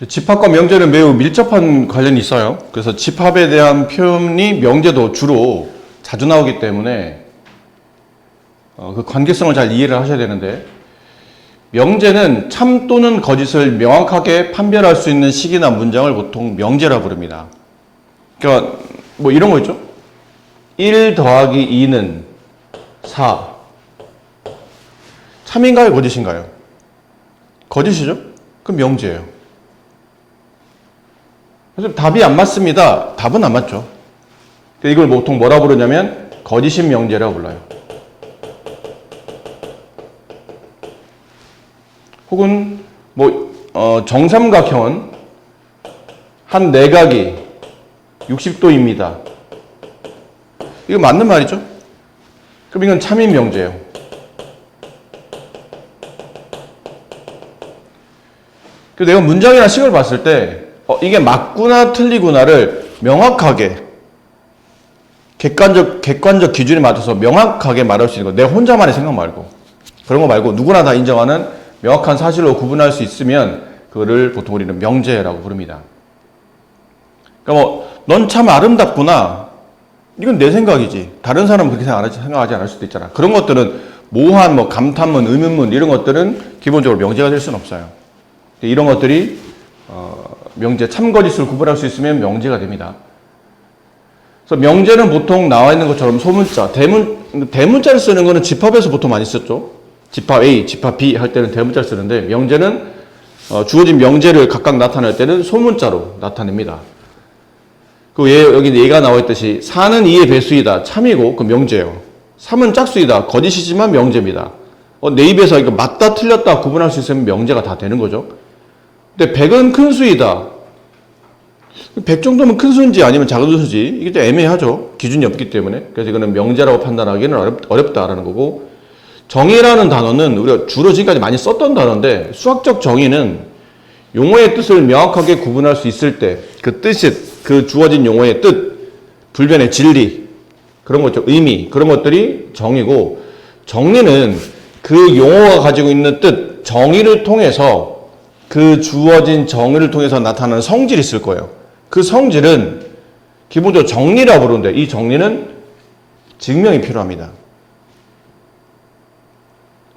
집합과 명제는 매우 밀접한 관련이 있어요. 그래서 집합에 대한 표현이 명제도 주로 자주 나오기 때문에 그 관계성을 잘 이해를 하셔야 되는데, 명제는 참 또는 거짓을 명확하게 판별할 수 있는 식이나 문장을 보통 명제라 부릅니다. 그러니까 뭐 이런 거 있죠. 1 더하기 2는 4. 참인가요? 거짓인가요? 거짓이죠? 그럼 명제예요. 그래서 답이 안 맞습니다. 답은 안 맞죠. 이걸 보통 뭐라 부르냐면 거짓인 명제라고 불러요. 혹은 정삼각형은 한 내각이 60도입니다. 이거 맞는 말이죠? 그럼 이건 참인 명제예요. 그래서 내가 문장이나 식을 봤을 때 이게 맞구나 틀리구나를 명확하게 객관적 기준에 맞춰서 명확하게 말할 수 있는 거. 내 혼자만의 생각 말고, 그런 거 말고 누구나 다 인정하는 명확한 사실로 구분할 수 있으면 그거를 보통 우리는 명제라고 부릅니다. 그러니까 넌 참 아름답구나. 이건 내 생각이지. 다른 사람은 그렇게 생각하지 않을 수도 있잖아. 그런 것들은 모호한 감탄문, 의문문 이런 것들은 기본적으로 명제가 될 수는 없어요. 이런 것들이 명제, 참거짓을 구분할 수 있으면 명제가 됩니다. 그래서 명제는 보통 나와 있는 것처럼 소문자, 대문자를 쓰는 거는 집합에서 보통 많이 썼죠. 집합 A, 집합 B 할 때는 대문자를 쓰는데, 명제는 주어진 명제를 각각 나타낼 때는 소문자로 나타냅니다. 여기 얘가 나와 있듯이 4는 2의 배수이다. 참이고 그 명제예요. 3은 짝수이다. 거짓이지만 명제입니다. 내 입에서 이거 맞다 틀렸다 구분할 수 있으면 명제가 다 되는 거죠. 근데 100은 큰 수이다. 100 정도면 큰 수인지 아니면 작은 수인지 이게 좀 애매하죠. 기준이 없기 때문에. 그래서 이거는 명제라고 판단하기는 어렵다라는 거고, 정의라는 단어는 우리가 주로 지금까지 많이 썼던 단어인데, 수학적 정의는 용어의 뜻을 명확하게 구분할 수 있을 때 그 뜻이, 그 주어진 용어의 뜻, 불변의 진리, 그런 거 있죠. 의미, 그런 것들이 정의고, 정리는 그 용어가 가지고 있는 뜻, 정의를 통해서, 그 주어진 정의를 통해서 나타나는 성질이 있을 거예요. 그 성질은 기본적으로 정리라고 부르는데, 이 정리는 증명이 필요합니다.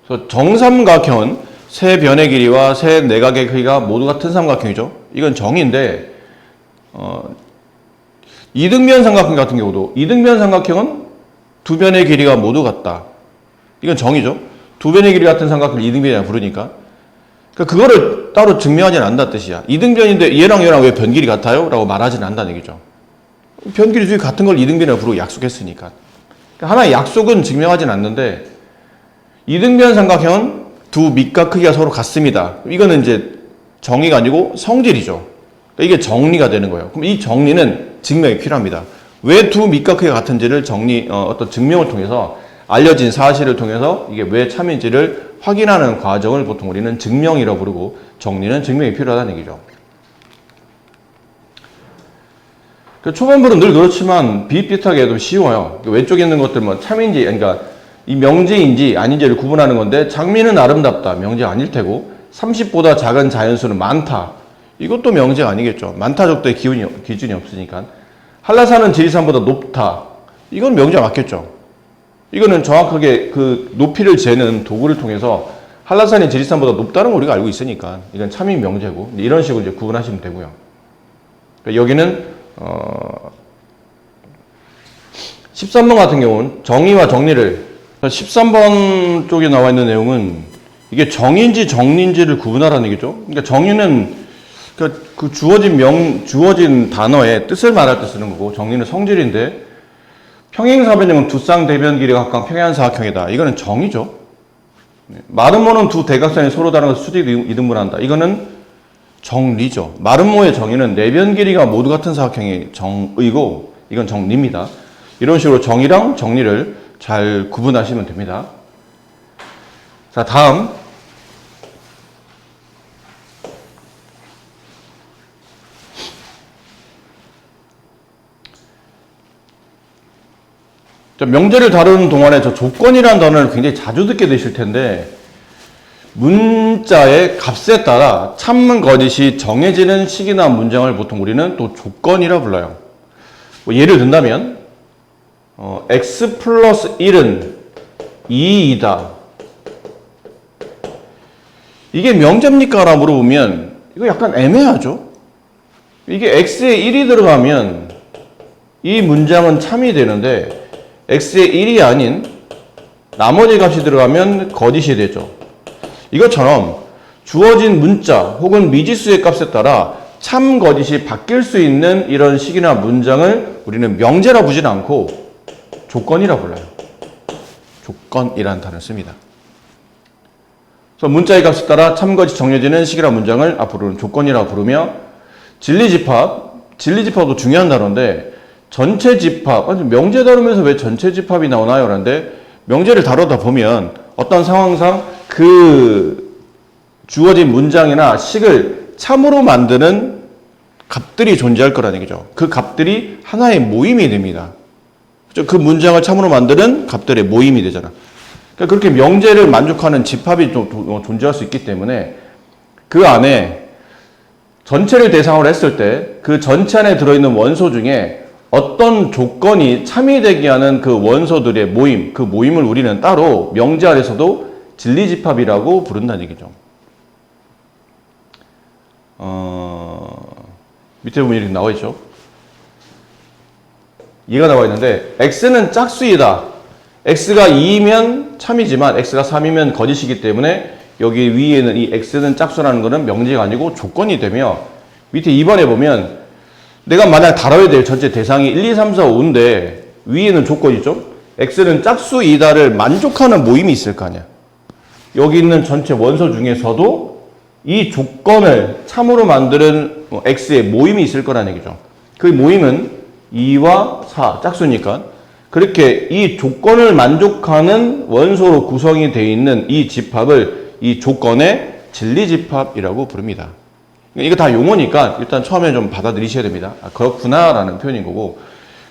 그래서 정삼각형은 세 변의 길이와 세 내각의 크기가 모두 같은 삼각형이죠. 이건 정의인데, 이등변 삼각형 같은 경우도 이등변 삼각형은 두 변의 길이가 모두 같다. 이건 정의죠. 두 변의 길이 같은 삼각형을 이등변이라고 부르니까. 그거를 따로 증명하지는 않는다는 뜻이야. 이등변인데 얘랑 왜 변 길이 같아요? 라고 말하지는 않는다는 얘기죠. 변 길이 둘이 같은 걸 이등변이라고 부르고 약속했으니까. 하나의 약속은 증명하지는 않는데, 이등변 삼각형은 두 밑과 크기가 서로 같습니다. 이거는 이제 정의가 아니고 성질이죠. 이게 정리가 되는 거예요. 그럼 이 정리는 증명이 필요합니다. 왜 두 밑과 크기가 같은지를 어떤 증명을 통해서, 알려진 사실을 통해서 이게 왜 참인지를 확인하는 과정을 보통 우리는 증명이라고 부르고, 정리는 증명이 필요하다는 얘기죠. 초반부는 늘 그렇지만 비슷비슷하게 해도 쉬워요. 왼쪽에 있는 것들 참인지, 그러니까 이 명제인지 아닌지를 구분하는 건데, 장미는 아름답다. 명제 아닐 테고, 30보다 작은 자연수는 많다. 이것도 명제가 아니겠죠. 많다 적도의 기준이 없으니까. 한라산은 지리산보다 높다. 이건 명제가 맞겠죠. 이거는 정확하게 그 높이를 재는 도구를 통해서 한라산이 지리산보다 높다는 걸 우리가 알고 있으니까 이건 참인 명제고, 이런 식으로 이제 구분하시면 되고요. 여기는 13번 같은 경우는 정의와 정리를, 13번 쪽에 나와 있는 내용은 이게 정의인지 정리인지를 구분하라는 얘기죠. 그러니까 정의는 그 주어진 단어의 뜻을 말할 때 쓰는 거고, 정리는 성질인데, 평행사변형은 두 쌍대변 길이가 각각 평행사각형이다. 이거는 정의죠. 마름모는 두 대각선이 서로 다른 것을 수직 이등분한다. 이거는 정리죠. 마름모의 정의는 네 변 길이가 모두 같은 사각형이 정의고, 이건 정리입니다. 이런 식으로 정의랑 정리를 잘 구분하시면 됩니다. 자, 다음. 명제를 다루는 동안에 저 조건이라는 단어를 굉장히 자주 듣게 되실 텐데, 문자의 값에 따라 참문 거짓이 정해지는 식이나 문장을 보통 우리는 또 조건이라 불러요. 뭐 예를 든다면 x 플러스 1은 2이다. 이게 명제입니까? 라고 물어보면 이거 약간 애매하죠. 이게 x에 1이 들어가면 이 문장은 참이 되는데 x에 1이 아닌 나머지 값이 들어가면 거짓이 되죠. 이것처럼 주어진 문자 혹은 미지수의 값에 따라 참 거짓이 바뀔 수 있는 이런 식이나 문장을 우리는 명제라 부르지 않고 조건이라 불러요. 조건이라는 단어를 씁니다. 그래서 문자의 값에 따라 참 거짓이 정해지는 식이나 문장을 앞으로는 조건이라고 부르며 진리집합도 중요한 단어인데 전체 집합, 명제 다루면서 왜 전체 집합이 나오나요? 그런데 명제를 다루다 보면 어떤 상황상 그 주어진 문장이나 식을 참으로 만드는 값들이 존재할 거라는 얘기죠. 그 값들이 하나의 모임이 됩니다. 그 문장을 참으로 만드는 값들의 모임이 되잖아. 그러니까 그렇게 명제를 만족하는 집합이 존재할 수 있기 때문에 그 안에 전체를 대상으로 했을 때 그 전체 안에 들어있는 원소 중에 어떤 조건이 참이 되게 하는 그 원소들의 모임, 그 모임을 우리는 따로 명제 안에서도 진리집합이라고 부른다는 얘기죠. 밑에 보면 이렇게 나와 있죠. 얘가 나와 있는데 x는 짝수이다. x가 2이면 참이지만 x가 3이면 거짓이기 때문에 여기 위에는 이 x는 짝수라는 것은 명제가 아니고 조건이 되며 밑에 2번에 보면 내가 만약 다뤄야 될 전체 대상이 1, 2, 3, 4, 5인데 위에는 조건이죠. x는 짝수이다를 만족하는 모임이 있을 거 아니야. 여기 있는 전체 원소 중에서도 이 조건을 참으로 만드는 x의 모임이 있을 거라는 얘기죠. 그 모임은 2와 4, 짝수니까 그렇게 이 조건을 만족하는 원소로 구성이 되어 있는 이 집합을 이 조건의 진리집합이라고 부릅니다. 이거 다 용어니까 일단 처음에 좀 받아들이셔야 됩니다. 아, 그렇구나 라는 표현인 거고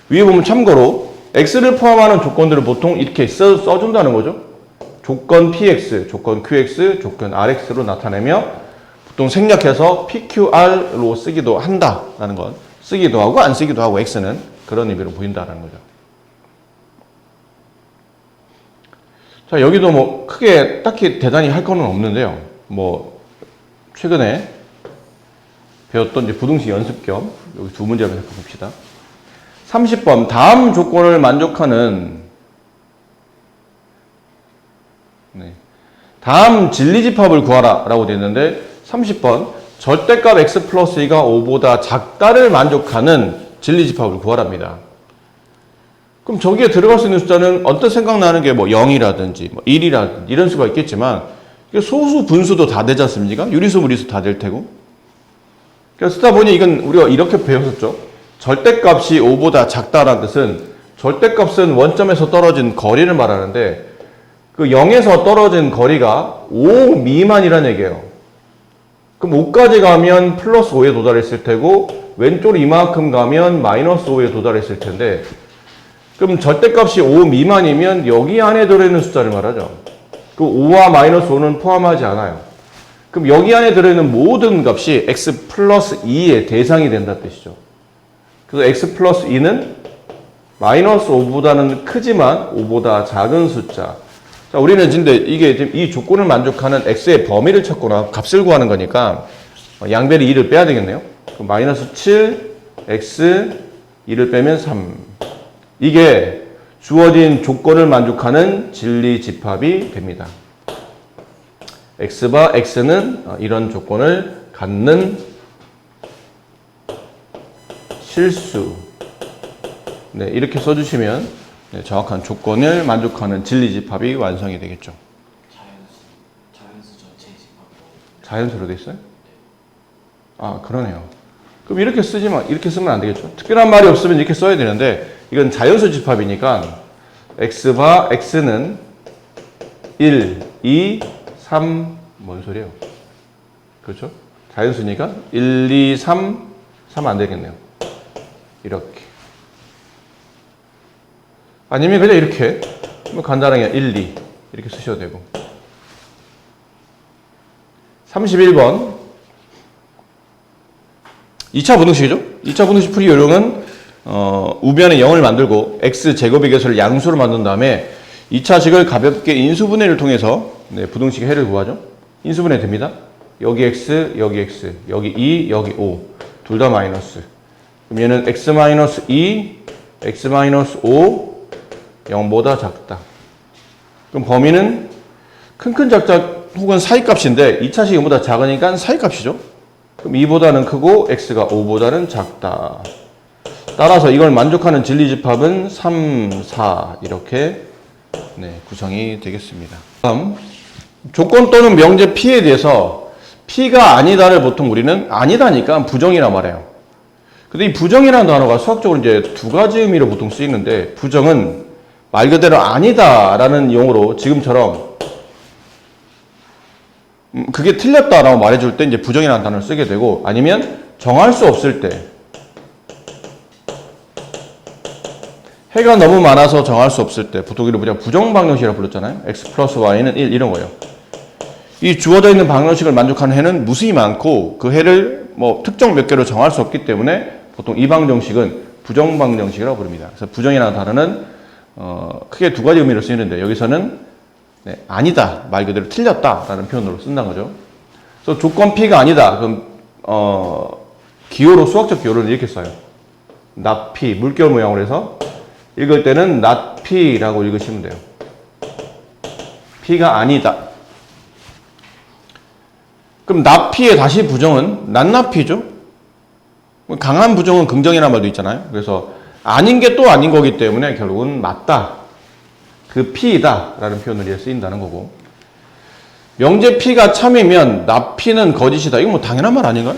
위에 보면 참고로 x를 포함하는 조건들을 보통 이렇게 써준다는 거죠. 조건 px, 조건 qx, 조건 rx로 나타내며 보통 생략해서 pqr로 쓰기도 한다라는 건 쓰기도 하고 안 쓰기도 하고 x는 그런 의미로 보인다라는 거죠. 자, 여기도 뭐 크게 딱히 대단히 할 거는 없는데요. 뭐 최근에 배웠던 이제 부등식 연습 겸 여기 두 문제 한번 봅시다. 30번 다음 조건을 만족하는 다음 진리집합을 구하라 라고 되어 있는데 30번 절대값 x 플러스 2가 5보다 작다를 만족하는 진리집합을 구하랍니다. 그럼 저기에 들어갈 수 있는 숫자는 언뜻 생각나는 게 뭐 0이라든지 뭐 1이라든지 이런 수가 있겠지만 소수 분수도 다 되지 않습니까? 유리수 무리수 다 될 테고. 그래서 쓰다 보니 이건 우리가 이렇게 배웠었죠. 절대값이 5보다 작다라는 뜻은 절대값은 원점에서 떨어진 거리를 말하는데 그 0에서 떨어진 거리가 5 미만이라는 얘기예요. 그럼 5까지 가면 플러스 5에 도달했을 테고 왼쪽으로 이만큼 가면 마이너스 5에 도달했을 텐데 그럼 절대값이 5 미만이면 여기 안에 들어있는 숫자를 말하죠. 그 5와 마이너스 5는 포함하지 않아요. 그럼 여기 안에 들어있는 모든 값이 x 플러스 2의 대상이 된다는 뜻이죠. 그래서 x 플러스 2는 마이너스 5보다는 크지만 5보다 작은 숫자. 자, 우리는 근데 이게 이 조건을 만족하는 x의 범위를 찾거나 값을 구하는 거니까 양변이 2를 빼야 되겠네요. 그럼 마이너스 7, x 2를 빼면 3. 이게 주어진 조건을 만족하는 진리집합이 됩니다. x바 x는 이런 조건을 갖는 실수. 네, 이렇게 써주시면 정확한 조건을 만족하는 진리집합이 완성이 되겠죠. 자연수 전체 집합. 자연수로 돼 있어요? 아, 그러네요. 그럼 이렇게 이렇게 쓰면 안 되겠죠. 특별한 말이 없으면 이렇게 써야 되는데 이건 자연수 집합이니까 x바 x는 1, 2, 3, 뭔 소리예요? 그렇죠? 자연수니까 1, 2, 3, 3 안 되겠네요. 이렇게. 아니면 그냥 이렇게 간단하게 1, 2 이렇게 쓰셔도 되고 31번. 2차 분등식이죠. 2차 분등식 풀이 요령은 우변에 0을 만들고 x제곱의 개수를 양수로 만든 다음에 2차식을 가볍게 인수분해를 통해서 부등식의 해를 구하죠. 인수분해 됩니다. 여기 x, 여기 x, 여기 2, 여기 5. 둘 다 마이너스. 그럼 얘는 x-2, x-5, 0보다 작다. 그럼 범위는 큰 작작 혹은 사이값인데 2차식이 0보다 작으니까 사이값이죠. 그럼 2보다는 크고 x가 5보다는 작다. 따라서 이걸 만족하는 진리집합은 3, 4 이렇게 구성이 되겠습니다. 다음 조건 또는 명제 P에 대해서 P가 아니다를 보통 우리는 아니다니까 부정이라 말해요. 근데 이 부정이라는 단어가 수학적으로 이제 두 가지 의미로 보통 쓰이는데 부정은 말 그대로 아니다라는 용어로 지금처럼 그게 틀렸다라고 말해줄 때 이제 부정이라는 단어를 쓰게 되고 아니면 정할 수 없을 때 해가 너무 많아서 정할 수 없을 때 보통 이를 우리가 부정 방정식이라고 불렀잖아요. x 플러스 y는 1 이런 거예요. 이 주어져 있는 방정식을 만족하는 해는 무수히 많고 그 해를 뭐 특정 몇 개로 정할 수 없기 때문에 보통 이 방정식은 부정 방정식이라고 부릅니다. 그래서 부정이라는 단어는 크게 두 가지 의미로 쓰이는데 여기서는 아니다, 말 그대로 틀렸다라는 표현으로 쓴다는 거죠. 그래서 조건 P가 아니다. 그럼 기호로 수학적 기호를 이렇게 써요. not P, 물결 모양으로 해서 읽을 때는 not P라고 읽으시면 돼요. P가 아니다. 그럼 not P의 다시 부정은 not not P죠. 강한 부정은 긍정이라는 말도 있잖아요. 그래서 아닌 게 또 아닌 거기 때문에 결국은 맞다. 그 P이다 라는 표현으로 쓰인다는 거고 명제 P가 참이면 not P는 거짓이다. 이건 뭐 당연한 말 아닌가요?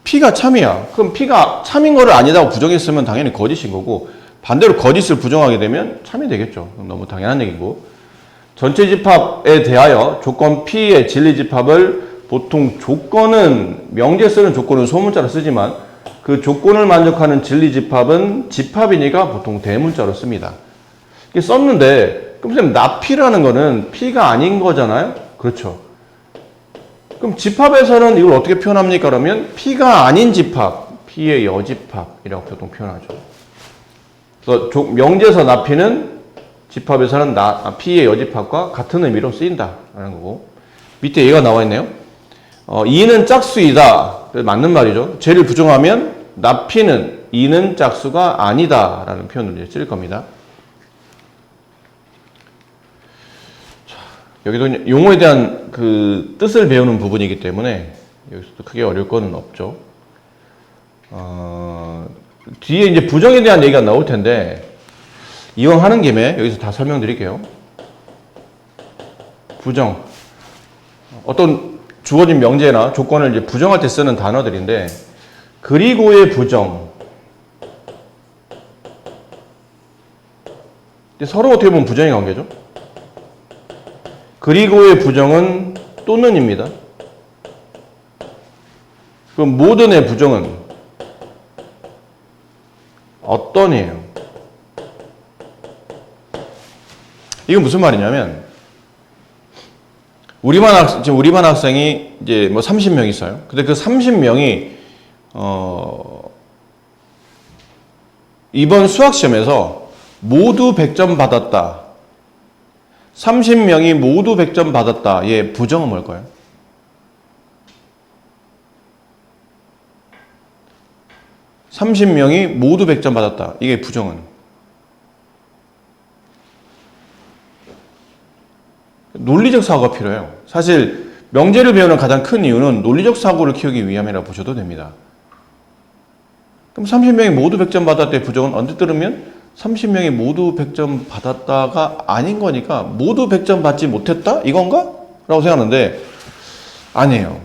P가 참이야. 그럼 P가 참인 거를 아니다고 부정했으면 당연히 거짓인 거고 반대로 거짓을 부정하게 되면 참이 되겠죠. 너무 당연한 얘기고 전체 집합에 대하여 조건 P의 진리 집합을 보통 조건은 명제 쓰는 조건은 소문자로 쓰지만 그 조건을 만족하는 진리 집합은 집합이니까 보통 대문자로 씁니다. 이게 썼는데 그럼 선생님 나P라는 거는 P가 아닌 거잖아요. 그렇죠. 그럼 집합에서는 이걸 어떻게 표현합니까? 그러면 P가 아닌 집합, P의 여집합이라고 보통 표현하죠. 그래서 명제에서 나P는 집합에서는 P의 여집합과 같은 의미로 쓰인다라는 거고 밑에 얘가 나와 있네요. 2는 짝수이다. 맞는 말이죠. 쟤를 부정하면 나P는 2는 짝수가 아니다 라는 표현을 이제 쓸 겁니다. 자, 여기도 용어에 대한 그 뜻을 배우는 부분이기 때문에 여기서도 크게 어려울 거는 없죠. 뒤에 이제 부정에 대한 얘기가 나올 텐데 이왕 하는 김에 여기서 다 설명드릴게요. 부정. 어떤 주어진 명제나 조건을 이제 부정할 때 쓰는 단어들인데 그리고의 부정. 서로 어떻게 보면 부정의 관계죠. 그리고의 부정은 또는입니다. 그럼 모든의 부정은 어떤이에요. 이건 무슨 말이냐면 지금 우리 반 학생이 이제 뭐 30명 있어요. 근데 그 30명이 이번 수학 시험에서 모두 100점 받았다. 30명이 모두 100점 받았다. 얘 부정은 뭘까요? (30명이) 모두 100점 받았다. 이게 부정은 논리적 사고가 필요해요. 사실 명제를 배우는 가장 큰 이유는 논리적 사고를 키우기 위함이라고 보셔도 됩니다. 그럼 30명이 모두 100점 받았다의 부정은 언제 들으면 30명이 모두 100점 받았다가 아닌 거니까 모두 100점 받지 못했다? 이건가? 라고 생각하는데 아니에요.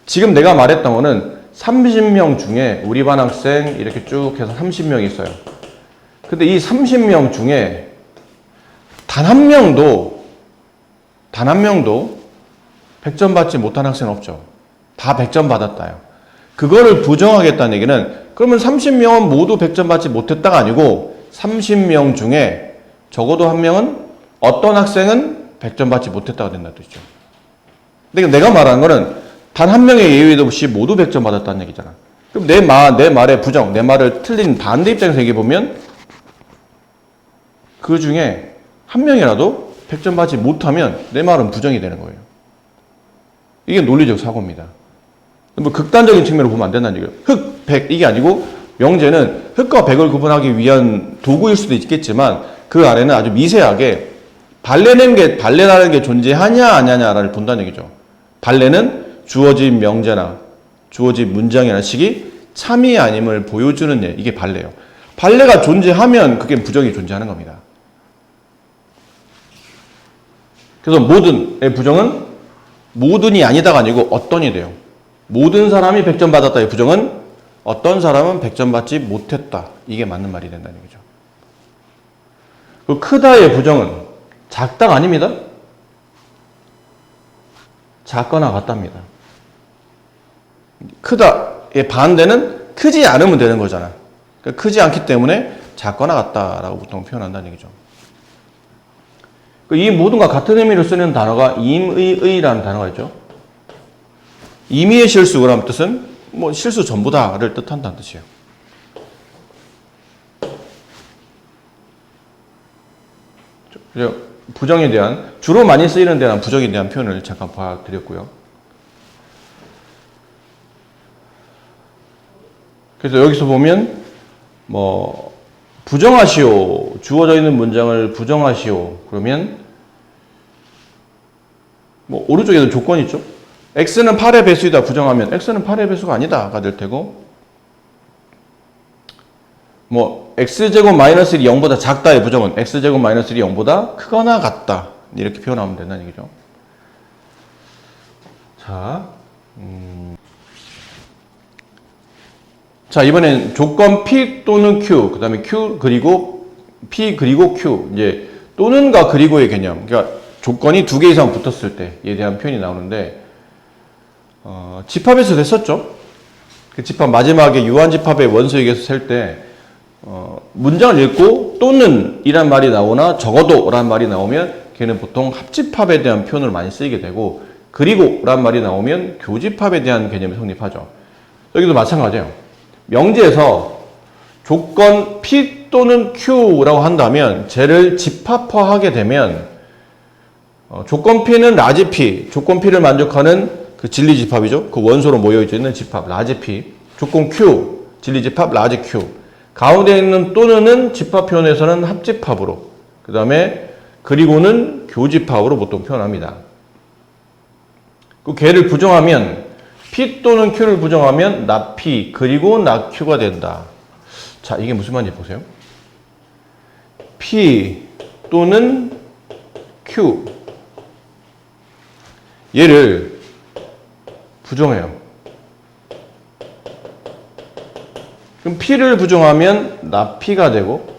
지금 내가 말했던 거는 30명 중에 우리 반 학생 이렇게 쭉 해서 30명이 있어요. 근데 이 30명 중에 단 한 명도 100점 받지 못한 학생은 없죠. 다 100점 받았다요. 그거를 부정하겠다는 얘기는 그러면 30명은 모두 100점 받지 못했다가 아니고 30명 중에 적어도 한 명은 어떤 학생은 100점 받지 못했다가 된다는 뜻이죠. 근데 내가 말하는 거는 단 한 명의 예외도 없이 모두 100점 받았다는 얘기잖아. 그럼 내 말의 부정, 내 말을 틀린 반대 입장에서 얘기해 보면 그 중에 한 명이라도 100점 받지 못하면 내 말은 부정이 되는 거예요. 이게 논리적 사고입니다. 뭐 극단적인 측면으로 보면 안 된다는 얘기예요. 흑, 백 이게 아니고 명제는 흑과 백을 구분하기 위한 도구일 수도 있겠지만 그 안에는 아주 미세하게 발레라는 게 존재하냐 아냐를 본다는 얘기죠. 발레는 주어진 명제나 주어진 문장이나 식이 참이 아님을 보여주는 예, 이게 발레예요. 발레가 존재하면 그게 부정이 존재하는 겁니다. 그래서 모든의 부정은 모든이 아니다가 아니고 어떤이 돼요. 모든 사람이 100점 받았다의 부정은 어떤 사람은 100점 받지 못했다. 이게 맞는 말이 된다는 얘기죠. 그 크다의 부정은 작다가 아닙니다. 작거나 같답니다. 크다의 반대는 크지 않으면 되는 거잖아. 그러니까 크지 않기 때문에 작거나 같다라고 보통 표현한다는 얘기죠. 이 모든과 같은 의미로 쓰는 단어가 임의의라는 단어가 있죠. 임의의 실수, 그런 뜻은 뭐 실수 전부다를 뜻한다는 뜻이에요. 부정에 대한, 주로 많이 쓰이는 대한 부정에 대한 표현을 잠깐 봐드렸고요. 그래서 여기서 보면 뭐 부정하시오, 주어져 있는 문장을 부정하시오. 그러면 뭐 오른쪽에는 조건이 있죠. x는 8의 배수이다 부정하면 x는 8의 배수가 아니다가 될 테고, 뭐 x제곱 마이너스 1이 0보다 작다의 부정은 x제곱 마이너스 1이 0보다 크거나 같다. 이렇게 표현하면 된다는 얘기죠. 자, 이번엔 조건 P 또는 Q, 그 다음에 Q 그리고 P 그리고 Q, 이제 또는과 그리고의 개념. 그러니까 조건이 2개 이상 붙었을 때에 대한 표현이 나오는데, 집합에서 됐었죠. 그 집합 마지막에 유한집합의 원소에게서 셀 때, 문장을 읽고 또는 이란 말이 나오나 적어도 란 말이 나오면 걔는 보통 합집합에 대한 표현을 많이 쓰이게 되고, 그리고 란 말이 나오면 교집합에 대한 개념이 성립하죠. 여기도 마찬가지예요. 명제에서 조건 P 또는 Q라고 한다면 쟤를 집합화하게 되면 조건 P는 라지 P, 조건 P를 만족하는 그 진리 집합이죠. 그 원소로 모여 있는 집합 라지 P, 조건 Q, 진리 집합 라지 Q. 가운데 있는 또는은 집합 표현에서는 합집합으로, 그 다음에 그리고는 교집합으로 보통 표현합니다. 그 걔를 부정하면 P 또는 Q를 부정하면 나 P 그리고 나 Q가 된다. 자, 이게 무슨 말인지 보세요. P 또는 Q, 얘를 부정해요. 그럼 P를 부정하면 나 P가 되고,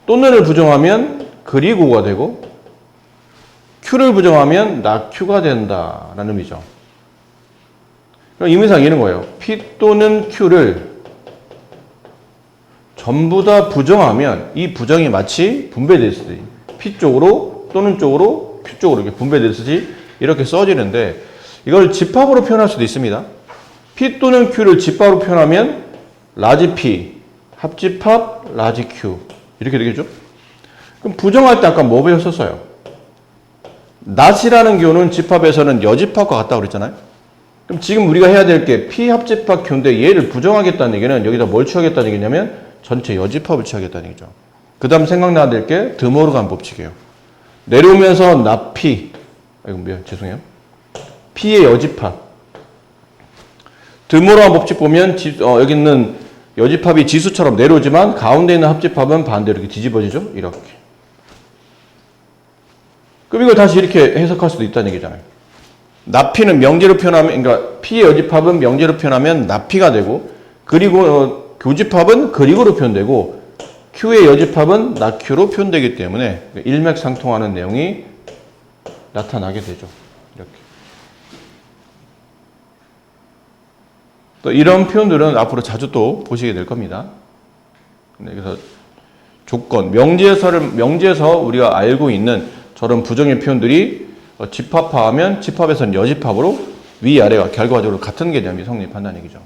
또는을 부정하면 그리고가 되고, Q를 부정하면 나 Q가 된다라는 의미죠. 그럼 의미상 이런 거예요. P 또는 Q를 전부 다 부정하면 이 부정이 마치 분배됐으니 P 쪽으로 또는 쪽으로 Q 쪽으로 이렇게 분배됐으니 이렇게 써지는데, 이걸 집합으로 표현할 수도 있습니다. P 또는 Q를 집합으로 표현하면 라지 P, 합집합 라지 Q 이렇게 되겠죠? 그럼 부정할 때 아까 뭐 배웠었어요? not이라는 교는 집합에서는 여집합과 같다고 그랬잖아요. 그럼 지금 우리가 해야 될 게 P 합집합 Q인데 얘를 부정하겠다는 얘기는 여기다 뭘 취하겠다는 얘기냐면 전체 여집합을 취하겠다는 얘기죠. 그 다음 생각나야 될 게 드모르간 법칙이에요. 내려오면서 나 P, 죄송해요. P의 여집합. 드모르간 법칙 보면 여기 있는 여집합이 지수처럼 내려오지만 가운데 있는 합집합은 반대로 이렇게 뒤집어지죠. 이렇게. 그럼 이걸 다시 이렇게 해석할 수도 있다는 얘기잖아요. 나피는 명제로 표현하면, 그러니까 P의 여집합은 명제로 표현하면 나피가 되고, 그리고 교집합은 그리고로 표현되고, Q의 여집합은 나Q로 표현되기 때문에 일맥상통하는 내용이 나타나게 되죠. 이렇게. 또 이런 표현들은 앞으로 자주 또 보시게 될 겁니다. 그래서 조건, 명제에서 우리가 알고 있는 저런 부정의 표현들이 집합화하면 집합에서는 여집합으로 위아래가 결과적으로 같은 개념이 성립한다는 얘기죠.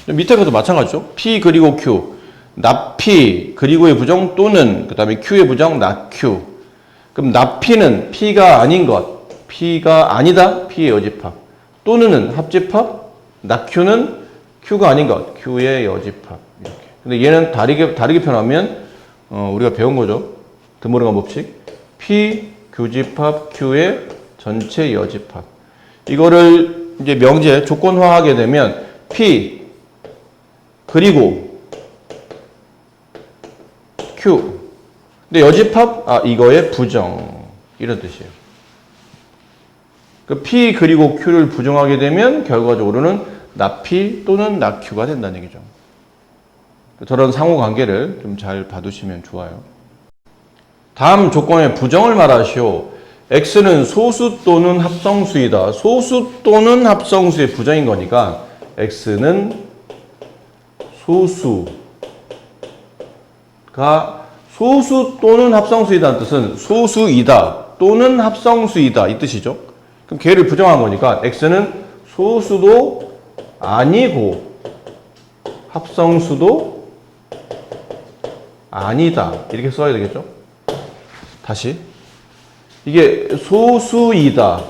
밑에 것도 마찬가지죠. P 그리고 Q. not P 그리고의 부정 또는 그 다음에 Q의 부정 not Q. 그럼 not P는 P가 아닌 것. P가 아니다. P의 여집합. 또는은 합집합. not Q는 Q가 아닌 것. Q의 여집합. 이렇게. 근데 얘는 다르게 표현하면 우리가 배운 거죠. 드모르간 법칙. P 교집합 Q의 전체 여집합. 이거를 이제 명제 조건화하게 되면 P 그리고 Q. 근데 여집합 이거의 부정 이런 뜻이에요. 그 P 그리고 Q를 부정하게 되면 결과적으로는 not P 또는 not Q가 된다는 얘기죠. 저런 상호 관계를 좀 잘 봐두시면 좋아요. 다음 조건의 부정을 말하시오. X는 소수 또는 합성수이다. 소수 또는 합성수의 부정인 거니까 X는 소수 또는 합성수이다는 뜻은 소수이다 또는 합성수이다 이 뜻이죠. 그럼 걔를 부정한 거니까 X는 소수도 아니고 합성수도 아니다 이렇게 써야 되겠죠. 다시 이게 소수이다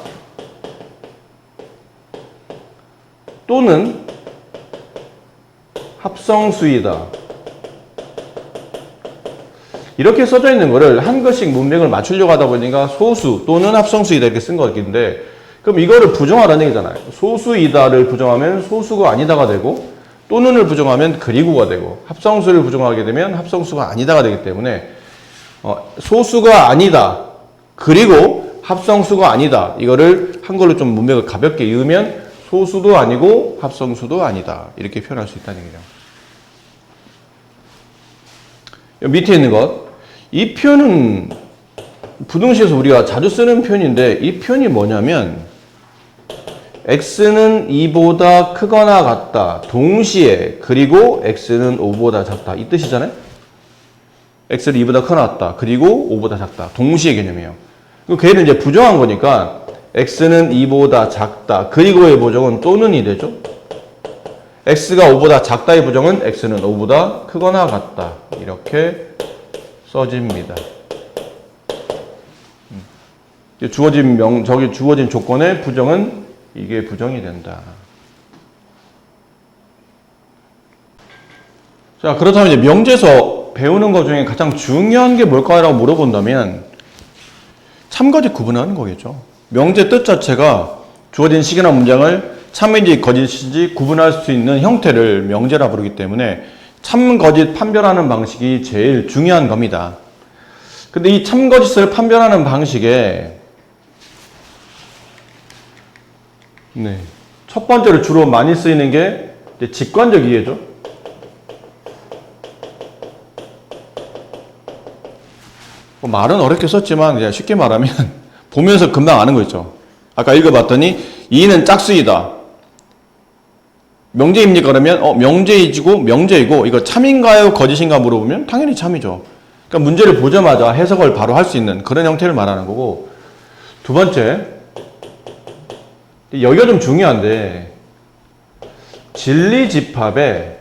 또는 합성수이다 이렇게 써져 있는 거를 한 것씩 문맥을 맞추려고 하다 보니까 소수 또는 합성수이다 이렇게 쓴 거긴데 그럼 이거를 부정하라는 얘기잖아요. 소수이다를 부정하면 소수가 아니다가 되고 또는을 부정하면 그리고가 되고 합성수를 부정하게 되면 합성수가 아니다가 되기 때문에 소수가 아니다 그리고 합성수가 아니다 이거를 한글로 좀 문맥을 가볍게 이으면 소수도 아니고 합성수도 아니다 이렇게 표현할 수 있다는 얘기죠. 밑에 있는 것 이 표현은 부등식에서 우리가 자주 쓰는 표현인데 이 표현이 뭐냐면 X는 2보다 크거나 같다 동시에 그리고 X는 5보다 작다 이 뜻이잖아요. X는 2보다 크거나 같다 그리고 5보다 작다 동시에 개념이에요. 걔를 이제 부정한 거니까 X는 2보다 작다 그리고의 부정은 또는이 되죠. X가 5보다 작다의 부정은 X는 5보다 크거나 같다 이렇게 써집니다. 주어진 조건의 부정은 이게 부정이 된다. 자, 그렇다면 이제 명제에서 배우는 것 중에 가장 중요한 게 뭘까라고 물어본다면 참거짓 구분하는 거겠죠. 명제 뜻 자체가 주어진 식이나 문장을 참인지 거짓인지 구분할 수 있는 형태를 명제라 부르기 때문에 참, 거짓 판별하는 방식이 제일 중요한 겁니다. 근데 이 참, 거짓을 판별하는 방식에 첫 번째로 주로 많이 쓰이는 게 직관적 이해죠. 말은 어렵게 썼지만 그냥 쉽게 말하면 보면서 금방 아는 거 있죠. 아까 읽어봤더니 이는 짝수이다. 명제입니까? 그러면 명제이고 이거 참인가요? 거짓인가 물어보면 당연히 참이죠. 그러니까 문제를 보자마자 해석을 바로 할 수 있는 그런 형태를 말하는 거고 두 번째 여기가 좀 중요한데 진리집합의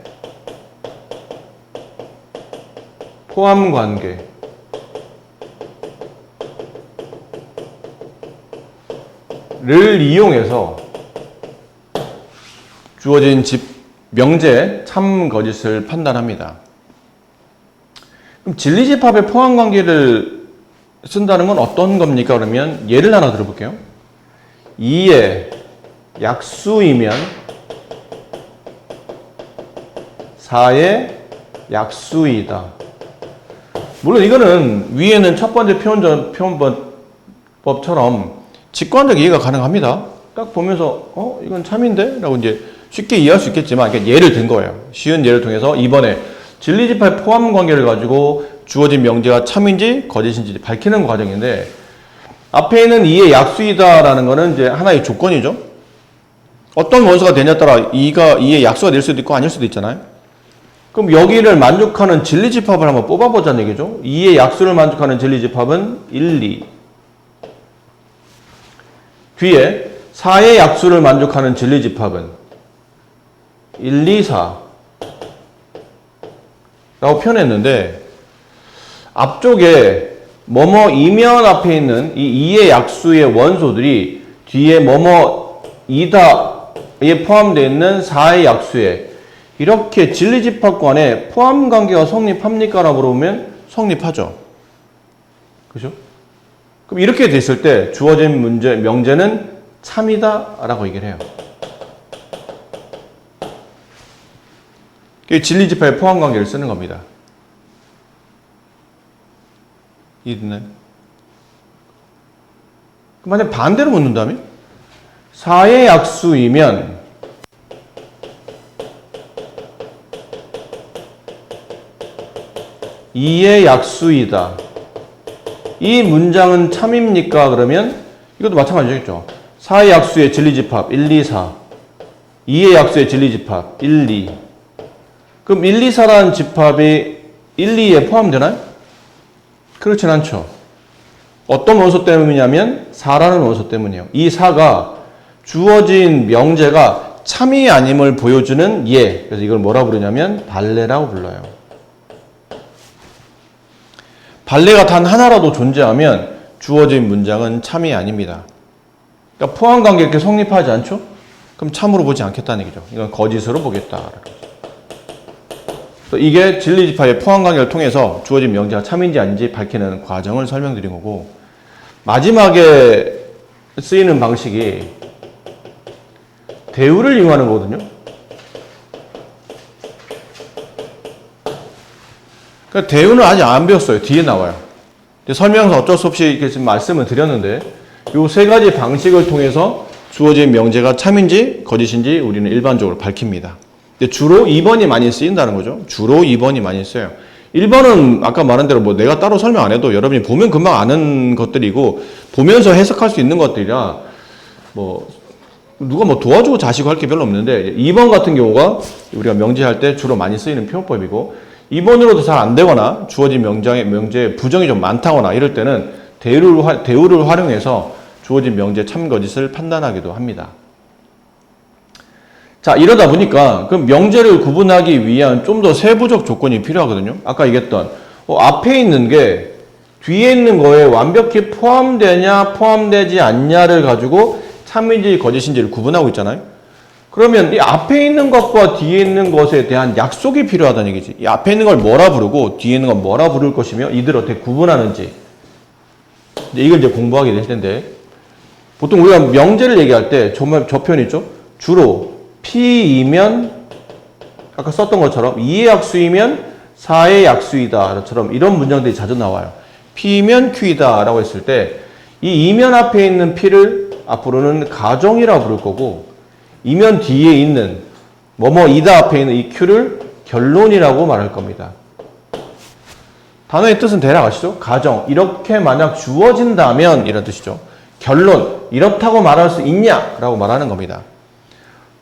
포함관계를 이용해서 주어진 명제 참 거짓을 판단합니다. 그럼 진리집합의 포함관계를 쓴다는 건 어떤 겁니까? 그러면 예를 하나 들어볼게요. 2의 약수이면 4의 약수이다. 물론 이거는 위에는 첫 번째 표현법처럼 직관적 이해가 가능합니다. 딱 보면서 이건 참인데? 라고 이제 쉽게 이해할 수 있겠지만 예를 든 거예요. 쉬운 예를 통해서 이번에 진리집합 포함 관계를 가지고 주어진 명제가 참인지 거짓인지 밝히는 과정인데 앞에 있는 2의 약수이다라는 거는 이제 하나의 조건이죠. 어떤 원소가 되냐에 따라 2의 약수가 될 수도 있고 아닐 수도 있잖아요. 그럼 여기를 만족하는 진리집합을 한번 뽑아보자는 얘기죠. 2의 약수를 만족하는 진리집합은 1, 2. 뒤에 4의 약수를 만족하는 진리집합은 1, 2, 4 라고 표현했는데 앞쪽에 뭐뭐 이면 앞에 있는 이 2의 약수의 원소들이 뒤에 뭐뭐 이다에 포함되어 있는 4의 약수에 이렇게 진리집합관에 포함관계가 성립합니까? 라고 물어보면 성립하죠. 그죠? 그럼 이렇게 됐을 때 주어진 문제, 명제는 참이다 라고 얘기를 해요. 이게 진리집합의 포함관계를 쓰는 겁니다. 이해됐나요? 만약 반대로 묻는다면 4의 약수이면 2의 약수이다. 이 문장은 참입니까? 그러면 이것도 마찬가지겠죠. 4의 약수의 진리집합 1, 2, 4 2의 약수의 진리집합 1, 2 그럼 1, 2, 4라는 집합이 1, 2에 포함되나요? 그렇진 않죠. 어떤 원소 때문이냐면 4라는 원소 때문이에요. 이 4가 주어진 명제가 참이 아님을 보여주는 예. 그래서 이걸 뭐라 부르냐면 발레라고 불러요. 발레가 단 하나라도 존재하면 주어진 문장은 참이 아닙니다. 그러니까 포함관계 이렇게 성립하지 않죠? 그럼 참으로 보지 않겠다는 얘기죠. 이건 거짓으로 보겠다. 이게 진리집합의 포함관계를 통해서 주어진 명제가 참인지 아닌지 밝히는 과정을 설명드린 거고 마지막에 쓰이는 방식이 대우를 이용하는 거거든요. 그러니까 대우는 아직 안 배웠어요. 뒤에 나와요. 설명서 어쩔 수 없이 이렇게 지금 말씀을 드렸는데 이 세 가지 방식을 통해서 주어진 명제가 참인지 거짓인지 우리는 일반적으로 밝힙니다. 근데 주로 2번이 많이 쓰인다는 거죠. 주로 2번이 많이 써요. 1번은 아까 말한 대로 뭐 내가 따로 설명 안 해도 여러분이 보면 금방 아는 것들이고 보면서 해석할 수 있는 것들이라 뭐 누가 뭐 도와주고 자시고 할 게 별로 없는데 2번 같은 경우가 우리가 명제할 때 주로 많이 쓰이는 표현법이고 2번으로도 잘 안 되거나 주어진 명제에 부정이 좀 많다거나 이럴 때는 대우를 활용해서 주어진 명제 참 거짓을 판단하기도 합니다. 자, 이러다 보니까 그 명제를 구분하기 위한 좀 더 세부적 조건이 필요하거든요. 아까 얘기했던 앞에 있는 게 뒤에 있는 거에 완벽히 포함되냐 포함되지 않냐를 가지고 참인지 거짓인지를 구분하고 있잖아요. 그러면 이 앞에 있는 것과 뒤에 있는 것에 대한 약속이 필요하다는 얘기지. 이 앞에 있는 걸 뭐라 부르고 뒤에 있는 건 뭐라 부를 것이며 이들 어떻게 구분하는지 이걸 이제 공부하게 될 텐데 보통 우리가 명제를 얘기할 때 저 표현 있죠? 주로 P이면 아까 썼던 것처럼 2의 약수이면 4의 약수이다처럼 이런 문장들이 자주 나와요. P면 Q이다 라고 했을 때 이 이면 앞에 있는 P를 앞으로는 가정이라고 부를 거고 이면 뒤에 있는 뭐뭐이다 앞에 있는 이 Q를 결론이라고 말할 겁니다. 단어의 뜻은 대략 아시죠? 가정. 이렇게 만약 주어진다면 이런 뜻이죠. 결론. 이렇다고 말할 수 있냐? 라고 말하는 겁니다.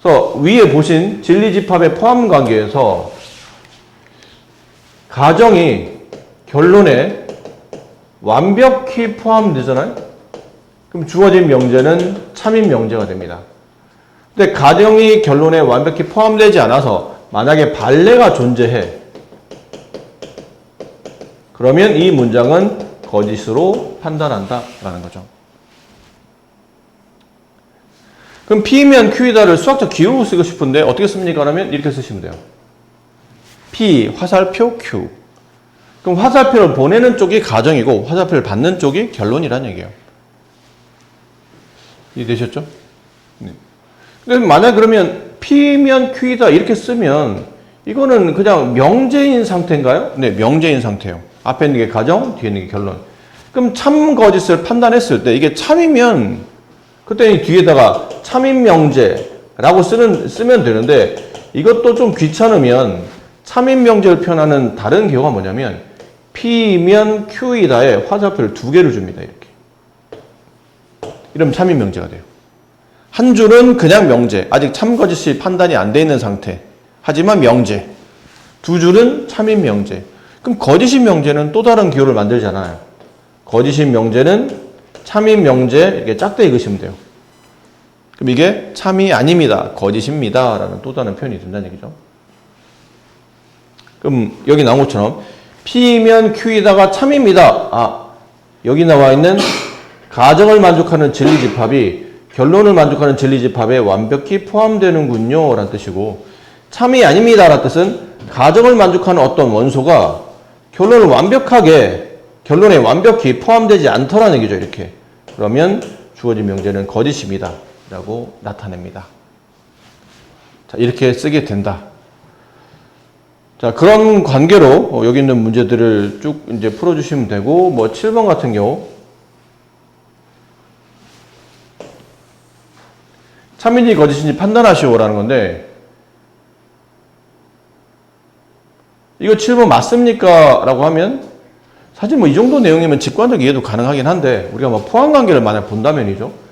그래서 위에 보신 진리집합의 포함관계에서 가정이 결론에 완벽히 포함되잖아요? 그럼 주어진 명제는 참인 명제가 됩니다. 근데 가정이 결론에 완벽히 포함되지 않아서 만약에 발레가 존재해. 그러면 이 문장은 거짓으로 판단한다 라는 거죠. 그럼 P면 Q이다를 수학적 기호로 쓰고 싶은데 어떻게 씁니까? 그러면 이렇게 쓰시면 돼요. P, 화살표, Q. 그럼 화살표를 보내는 쪽이 가정이고 화살표를 받는 쪽이 결론이라는 얘기예요. 이해되셨죠? 네. 근데 만약 그러면 P면 Q이다 이렇게 쓰면 이거는 그냥 명제인 상태인가요? 네, 명제인 상태예요. 앞에 있는 게 가정, 뒤에 있는 게 결론. 그럼 참 거짓을 판단했을 때 이게 참이면 그때 뒤에다가 참인 명제라고 쓰면 되는데 이것도 좀 귀찮으면 참인 명제를 표현하는 다른 경우가 뭐냐면 P면 Q이다에 화살표를 2개를 줍니다. 이렇게. 이러면 참인 명제가 돼요. 한 줄은 그냥 명제, 아직 참거짓이 판단이 안 돼 있는 상태. 하지만 명제. 2줄은 참인 명제. 그럼 거짓인 명제는 또 다른 기호를 만들잖아요. 거짓인 명제는 참인 명제 이렇게 짝대 읽으시면 돼요. 그럼 이게 참이 아닙니다. 거짓입니다. 라는 또 다른 표현이 된다는 얘기죠. 그럼 여기 나온 것처럼 P면 Q이다가 참입니다. 아, 여기 나와 있는 가정을 만족하는 진리집합이 결론을 만족하는 진리집합에 완벽히 포함되는군요. 라는 뜻이고, 참이 아닙니다. 라는 뜻은 가정을 만족하는 어떤 원소가 결론을 결론에 완벽히 포함되지 않더라는 얘기죠. 이렇게. 그러면 주어진 명제는 거짓입니다. 라고 나타냅니다. 자, 이렇게 쓰게 된다. 자, 그런 관계로 여기 있는 문제들을 쭉 이제 풀어주시면 되고, 뭐 7번 같은 경우 참인지 거짓인지 판단하시오라는 건데, 이거 7번 맞습니까? 라고 하면 사실 뭐 이 정도 내용이면 직관적 이해도 가능하긴 한데, 우리가 뭐 포함관계를 만약 본다면이죠.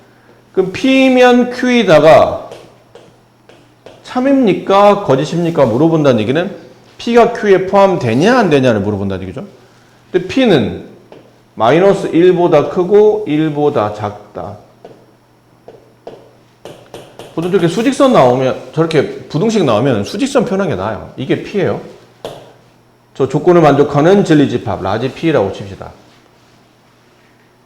그럼 P면 Q이다가 참입니까? 거짓입니까? 물어본다는 얘기는 P가 Q에 포함되냐 안 되냐를 물어본다는 얘기죠. 근데 P는 마이너스 1보다 크고 1보다 작다. 보통 저렇게 수직선 나오면, 저렇게 부등식 나오면 수직선 표현한 게 나아요. 이게 P예요. 저 조건을 만족하는 진리집합 라지 P라고 칩시다.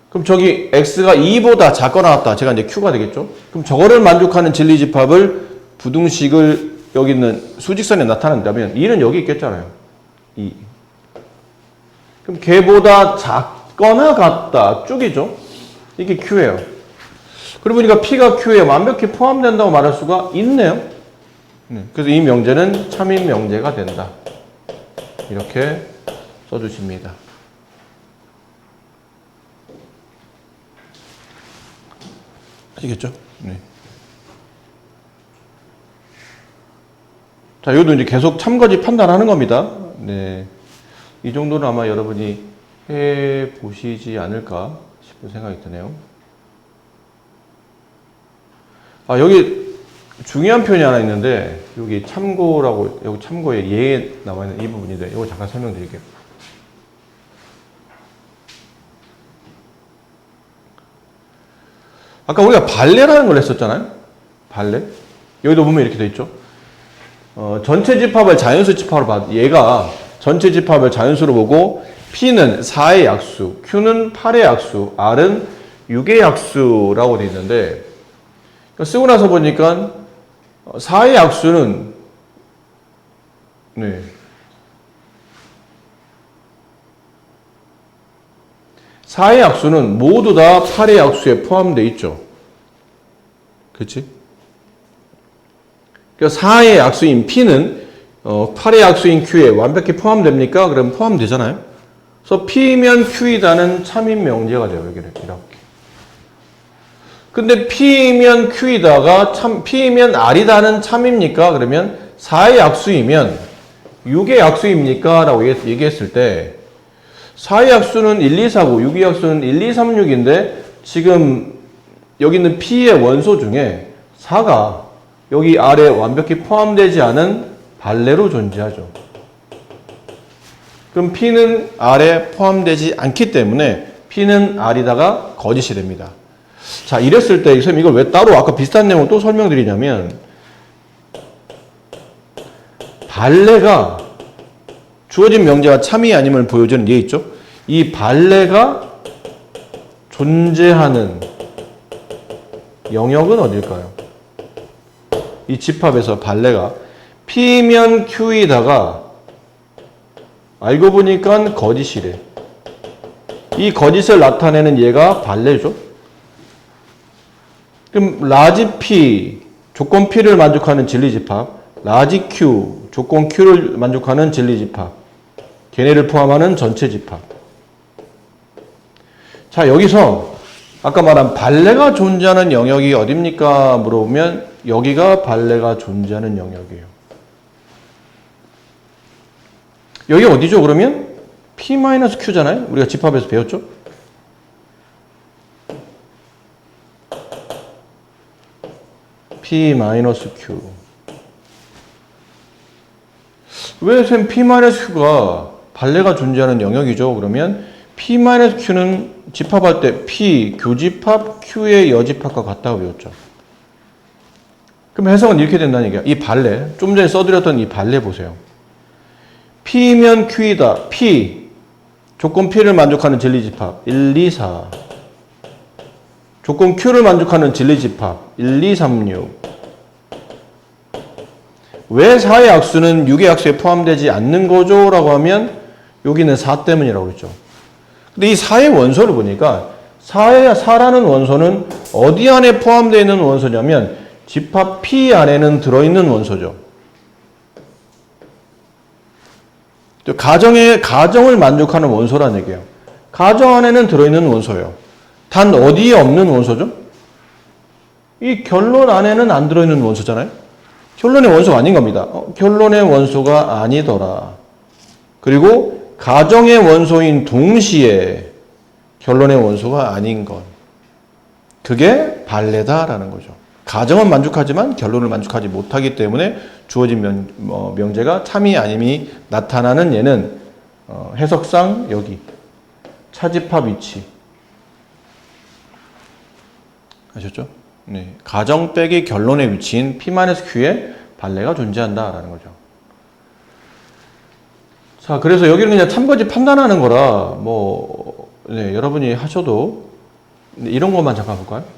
그럼 저기 X가 2보다 작거나 같다. 제가 이제 Q가 되겠죠. 그럼 저거를 만족하는 진리집합을 부등식을 여기 있는 수직선에 나타낸다면 2는 여기 있겠잖아요. 2. 그럼 걔보다 작거나 같다. 쭉이죠. 이게 Q예요. 그러고 보니까 P가 Q에 완벽히 포함된다고 말할 수가 있네요. 그래서 이 명제는 참인 명제가 된다. 이렇게 써주십니다. 아시겠죠? 네. 자, 이것도 이제 계속 참거짓 판단하는 겁니다. 네. 이 정도는 아마 여러분이 해 보시지 않을까 싶은 생각이 드네요. 아, 여기 중요한 표현이 하나 있는데, 여기 참고라고, 여기 참고에 예에 나와 있는 이 부분인데, 이거 잠깐 설명드릴게요. 아까 우리가 발레라는 걸 했었잖아요? 발레? 여기도 보면 이렇게 돼 있죠? 전체 집합을 자연수 집합으로 봐도, 얘가 전체 집합을 자연수로 보고, P는 4의 약수, Q는 8의 약수, R은 6의 약수라고 돼 있는데, 쓰고 나서 보니까 4의 약수는 네. 4의 약수는 모두 다 8의 약수에 포함되어 있죠. 그렇지? 그러니까 4의 약수인 P는 8의 약수인 Q에 완벽히 포함됩니까? 그러면 포함되잖아요. 그래서 P면 Q이다는 참인 명제가 돼요. 여기는 이렇게. 근데 P면 Q이다가 P면 R이다는 참입니까? 그러면 4의 약수이면 6의 약수입니까? 라고 얘기했을 때 4의 약수는 1, 2, 4고 6의 약수는 1, 2, 3, 6인데 지금 여기 있는 P의 원소 중에 4가 여기 R에 완벽히 포함되지 않은 발레로 존재하죠. 그럼 P는 R에 포함되지 않기 때문에 P는 R이다가 거짓이 됩니다. 자, 이랬을 때 선생님 이걸 왜 따로 아까 비슷한 내용을 또 설명드리냐면, 발레가 주어진 명제가 참이 아님을 보여주는 예 있죠? 이 발레가 존재하는 영역은 어딜까요? 이 집합에서 발레가 P면 Q이다가 알고 보니까 거짓이래. 이 거짓을 나타내는 얘가 발레죠. 그럼 라지 P, 조건 P를 만족하는 진리집합, 라지 Q, 조건 Q를 만족하는 진리집합, 걔네를 포함하는 전체 집합. 자, 여기서 아까 말한 발레가 존재하는 영역이 어딥니까? 물어보면 여기가 발레가 존재하는 영역이에요. 여기 어디죠? 그러면 P-Q잖아요? 우리가 집합에서 배웠죠? P-Q. 왜 쌤 P-Q가 발레가 존재하는 영역이죠? 그러면 P-Q는 집합할 때 P, 교집합, Q의 여집합과 같다고 배웠죠. 그럼 해석은 이렇게 된다는 얘기야. 이 발레, 좀 전에 써드렸던 이 발레 보세요. P면 Q이다. P, 조건 P를 만족하는 진리집합 1, 2, 4. 조건 Q를 만족하는 진리집합 1, 2, 3, 6. 왜 4의 약수는 6의 약수에 포함되지 않는 거죠? 라고 하면 여기는 4 때문이라고 그랬죠. 근데 이 4의 원소를 보니까 4라는 원소는 어디 안에 포함되어 있는 원소냐면 집합 P 안에는 들어있는 원소죠. 가정을 만족하는 원소라는 얘기예요. 가정 안에는 들어있는 원소예요. 단 어디에 없는 원소죠? 이 결론 안에는 안 들어있는 원소잖아요. 결론의 원소가 아닌 겁니다. 결론의 원소가 아니더라. 그리고 가정의 원소인 동시에 결론의 원소가 아닌 것. 그게 발레다라는 거죠. 가정은 만족하지만 결론을 만족하지 못하기 때문에 주어진 명제가 참이 아님이 나타나는 얘는 해석상 여기 차집합 위치. 아셨죠? 네. 가정 빼기 결론의 위치인 P-Q에 발레가 존재한다라는 거죠. 자, 그래서 여기는 그냥 참거지 판단하는 거라 네, 여러분이 하셔도 이런 것만 잠깐 볼까요?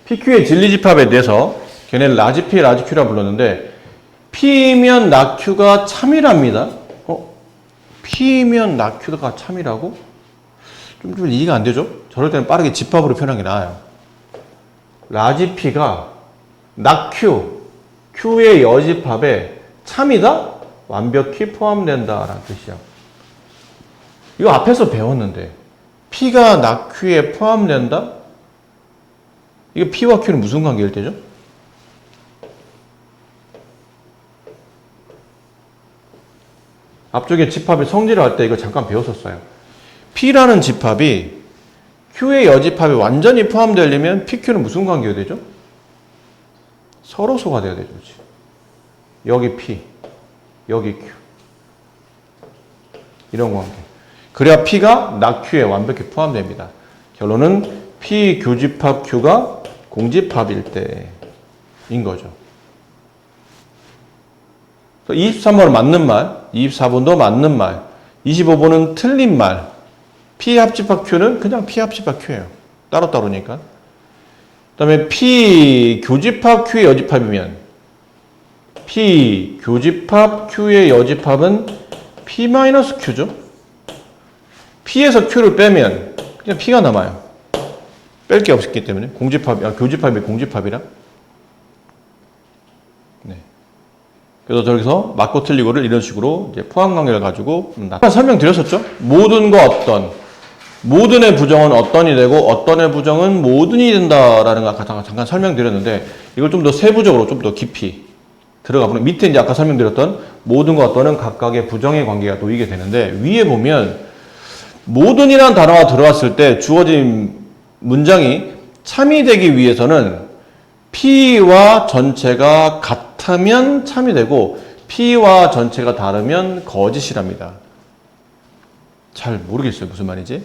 PQ의 진리집합에 대해서 걔네를 라지 P, 라지 Q라 불렀는데 P면 나Q가 참이랍니다. P면 나Q가 참이라고? 좀 이해가 안 되죠? 저럴 때는 빠르게 집합으로 표현하는 게 나아요. 라지 P가 나Q, Q의 여집합에 참이다? 완벽히 포함된다라는 뜻이야. 이거 앞에서 배웠는데 P가 나Q에 포함된다? 이거 P와 Q는 무슨 관계일 때죠? 앞쪽에 집합의 성질을 할 때 이거 잠깐 배웠었어요. P라는 집합이 Q의 여집합에 완전히 포함되려면 PQ는 무슨 관계가 되죠? 서로소가 돼야 되죠. 그렇지? 여기 P, 여기 Q. 이런 관계. 그래야 P가 나Q에 완벽히 포함됩니다. 결론은 P 교집합 Q가 공집합일 때인 거죠. 23번은 맞는 말, 24번도 맞는 말, 25번은 틀린 말. P 합집합 Q는 그냥 P 합집합 Q예요. 따로따로니까. 그 다음에 P 교집합 Q의 여집합이면 P 교집합 Q의 여집합은 P-Q죠. P에서 Q를 빼면 그냥 P가 남아요. 뺄 게 없기 때문에 교집합이 공집합이라. 네. 그래서 저기서 맞고 틀리고를 이런 식으로 이제 포함 관계를 가지고 설명드렸었죠. 모든과 어떤, 모든의 부정은 어떤이 되고 어떤의 부정은 모든이 된다라는 걸 잠깐 설명드렸는데 이걸 좀 더 세부적으로 좀 더 깊이 들어가 보면 밑에 이제 아까 설명드렸던 모든과 어떤은 각각의 부정의 관계가 놓이게 되는데 위에 보면 모든이라는 단어가 들어왔을 때 주어진 문장이 참이 되기 위해서는 P와 전체가 같으면 참이 되고 P와 전체가 다르면 거짓이랍니다. 잘 모르겠어요. 무슨 말인지.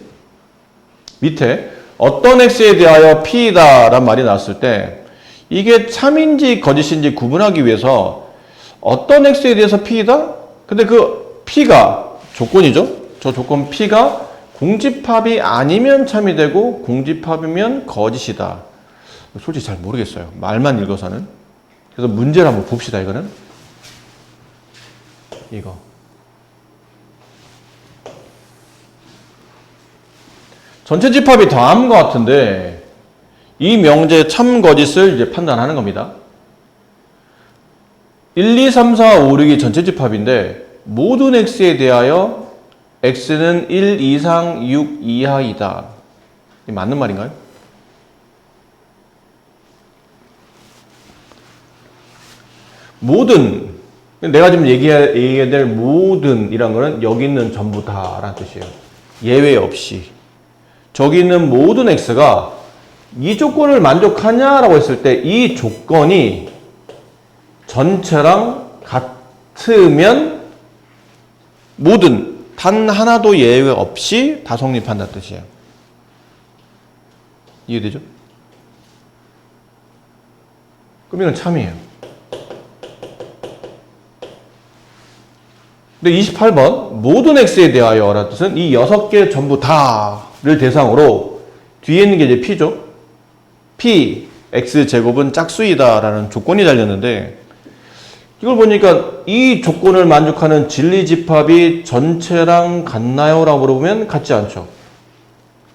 밑에 어떤 X에 대하여 P이다 라는 말이 나왔을 때 이게 참인지 거짓인지 구분하기 위해서 어떤 X에 대해서 P이다? 근데 그 P가 조건이죠. 저 조건 P가 공집합이 아니면 참이 되고 공집합이면 거짓이다. 솔직히 잘 모르겠어요. 말만 읽어서는. 그래서 문제를 한번 봅시다. 이거는. 이거. 전체 집합이 더한 것 같은데 이 명제의 참 거짓을 이제 판단하는 겁니다. 1, 2, 3, 4, 5, 6이 전체 집합인데 모든 X에 대하여 X는 1 이상 6 이하이다. 이게 맞는 말인가요? 모든, 내가 지금 얘기해야 될 모든이란 거는 여기 있는 전부 다라는 뜻이에요. 예외 없이. 저기 있는 모든 X가 이 조건을 만족하냐라고 했을 때 이 조건이 전체랑 같으면 모든 단 하나도 예외 없이 다 성립한다는 뜻이에요. 이해되죠? 그럼 이건 참이에요. 근데 28번 모든 x에 대하여라는 뜻은 이 6개 전부 다를 대상으로 뒤에 있는 게 이제 p죠. p x제곱은 짝수이다라는 조건이 달렸는데 이걸 보니까 이 조건을 만족하는 진리집합이 전체랑 같나요? 라고 물어보면 같지 않죠.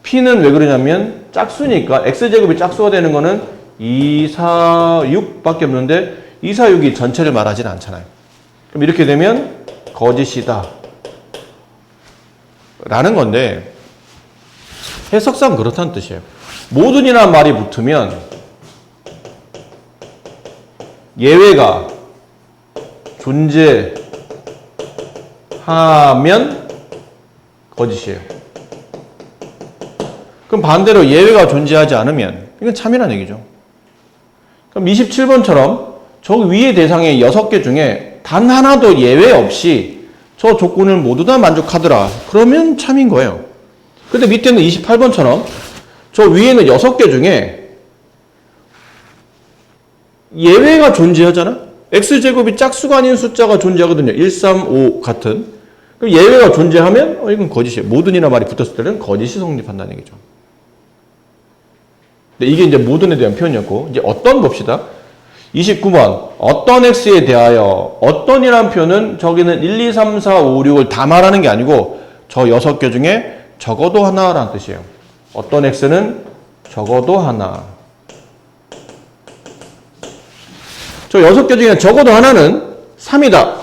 p는 왜 그러냐면 짝수니까 x제곱이 짝수가 되는 거는 2, 4, 6밖에 없는데 2, 4, 6이 전체를 말하지는 않잖아요. 그럼 이렇게 되면 거짓이다 라는 건데 해석상 그렇다는 뜻이에요. 모든이라는 말이 붙으면 예외가 존재하면 거짓이에요. 그럼 반대로 예외가 존재하지 않으면 이건 참이라는 얘기죠. 그럼 27번처럼 저 위의 대상의 6개 중에 단 하나도 예외 없이 저 조건을 모두 다 만족하더라. 그러면 참인 거예요. 근데 밑에는 28번처럼 저 위에는 6개 중에 예외가 존재하잖아? x제곱이 짝수가 아닌 숫자가 존재하거든요. 1, 3, 5 같은. 그럼 예외가 존재하면 이건 거짓이에요. 모든이나 말이 붙었을 때는 거짓이 성립한다는 얘기죠. 근데 이게 이제 모든에 대한 표현이었고 이제 어떤 봅시다. 29번 어떤 x에 대하여 어떤이라는 표현은 저기는 1, 2, 3, 4, 5, 6을 다 말하는 게 아니고 저 6개 중에 적어도 하나라는 뜻이에요. 어떤 x는 적어도 하나. 저 6개 중에 적어도 하나는 3이다.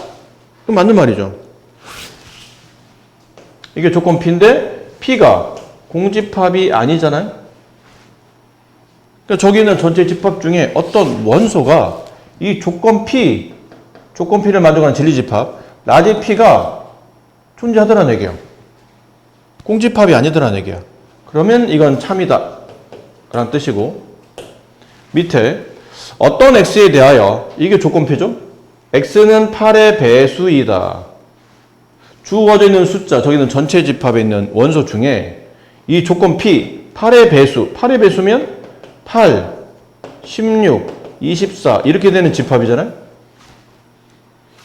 그럼 맞는 말이죠. 이게 조건 P인데 P가 공집합이 아니잖아요. 그러니까 저기는 전체 집합 중에 어떤 원소가 이 조건 P를 만족하는 진리집합 라지 P가 존재하더라는 얘기예요. 공집합이 아니더라는 얘기야. 그러면 이건 참이다 라는 뜻이고 밑에 어떤 x에 대하여 이게 조건표죠. x는 8의 배수이다. 주어져 있는 숫자 저기는 전체 집합에 있는 원소 중에 이 조건 p 8의 배수 8의 배수면 8, 16, 24 이렇게 되는 집합이잖아요.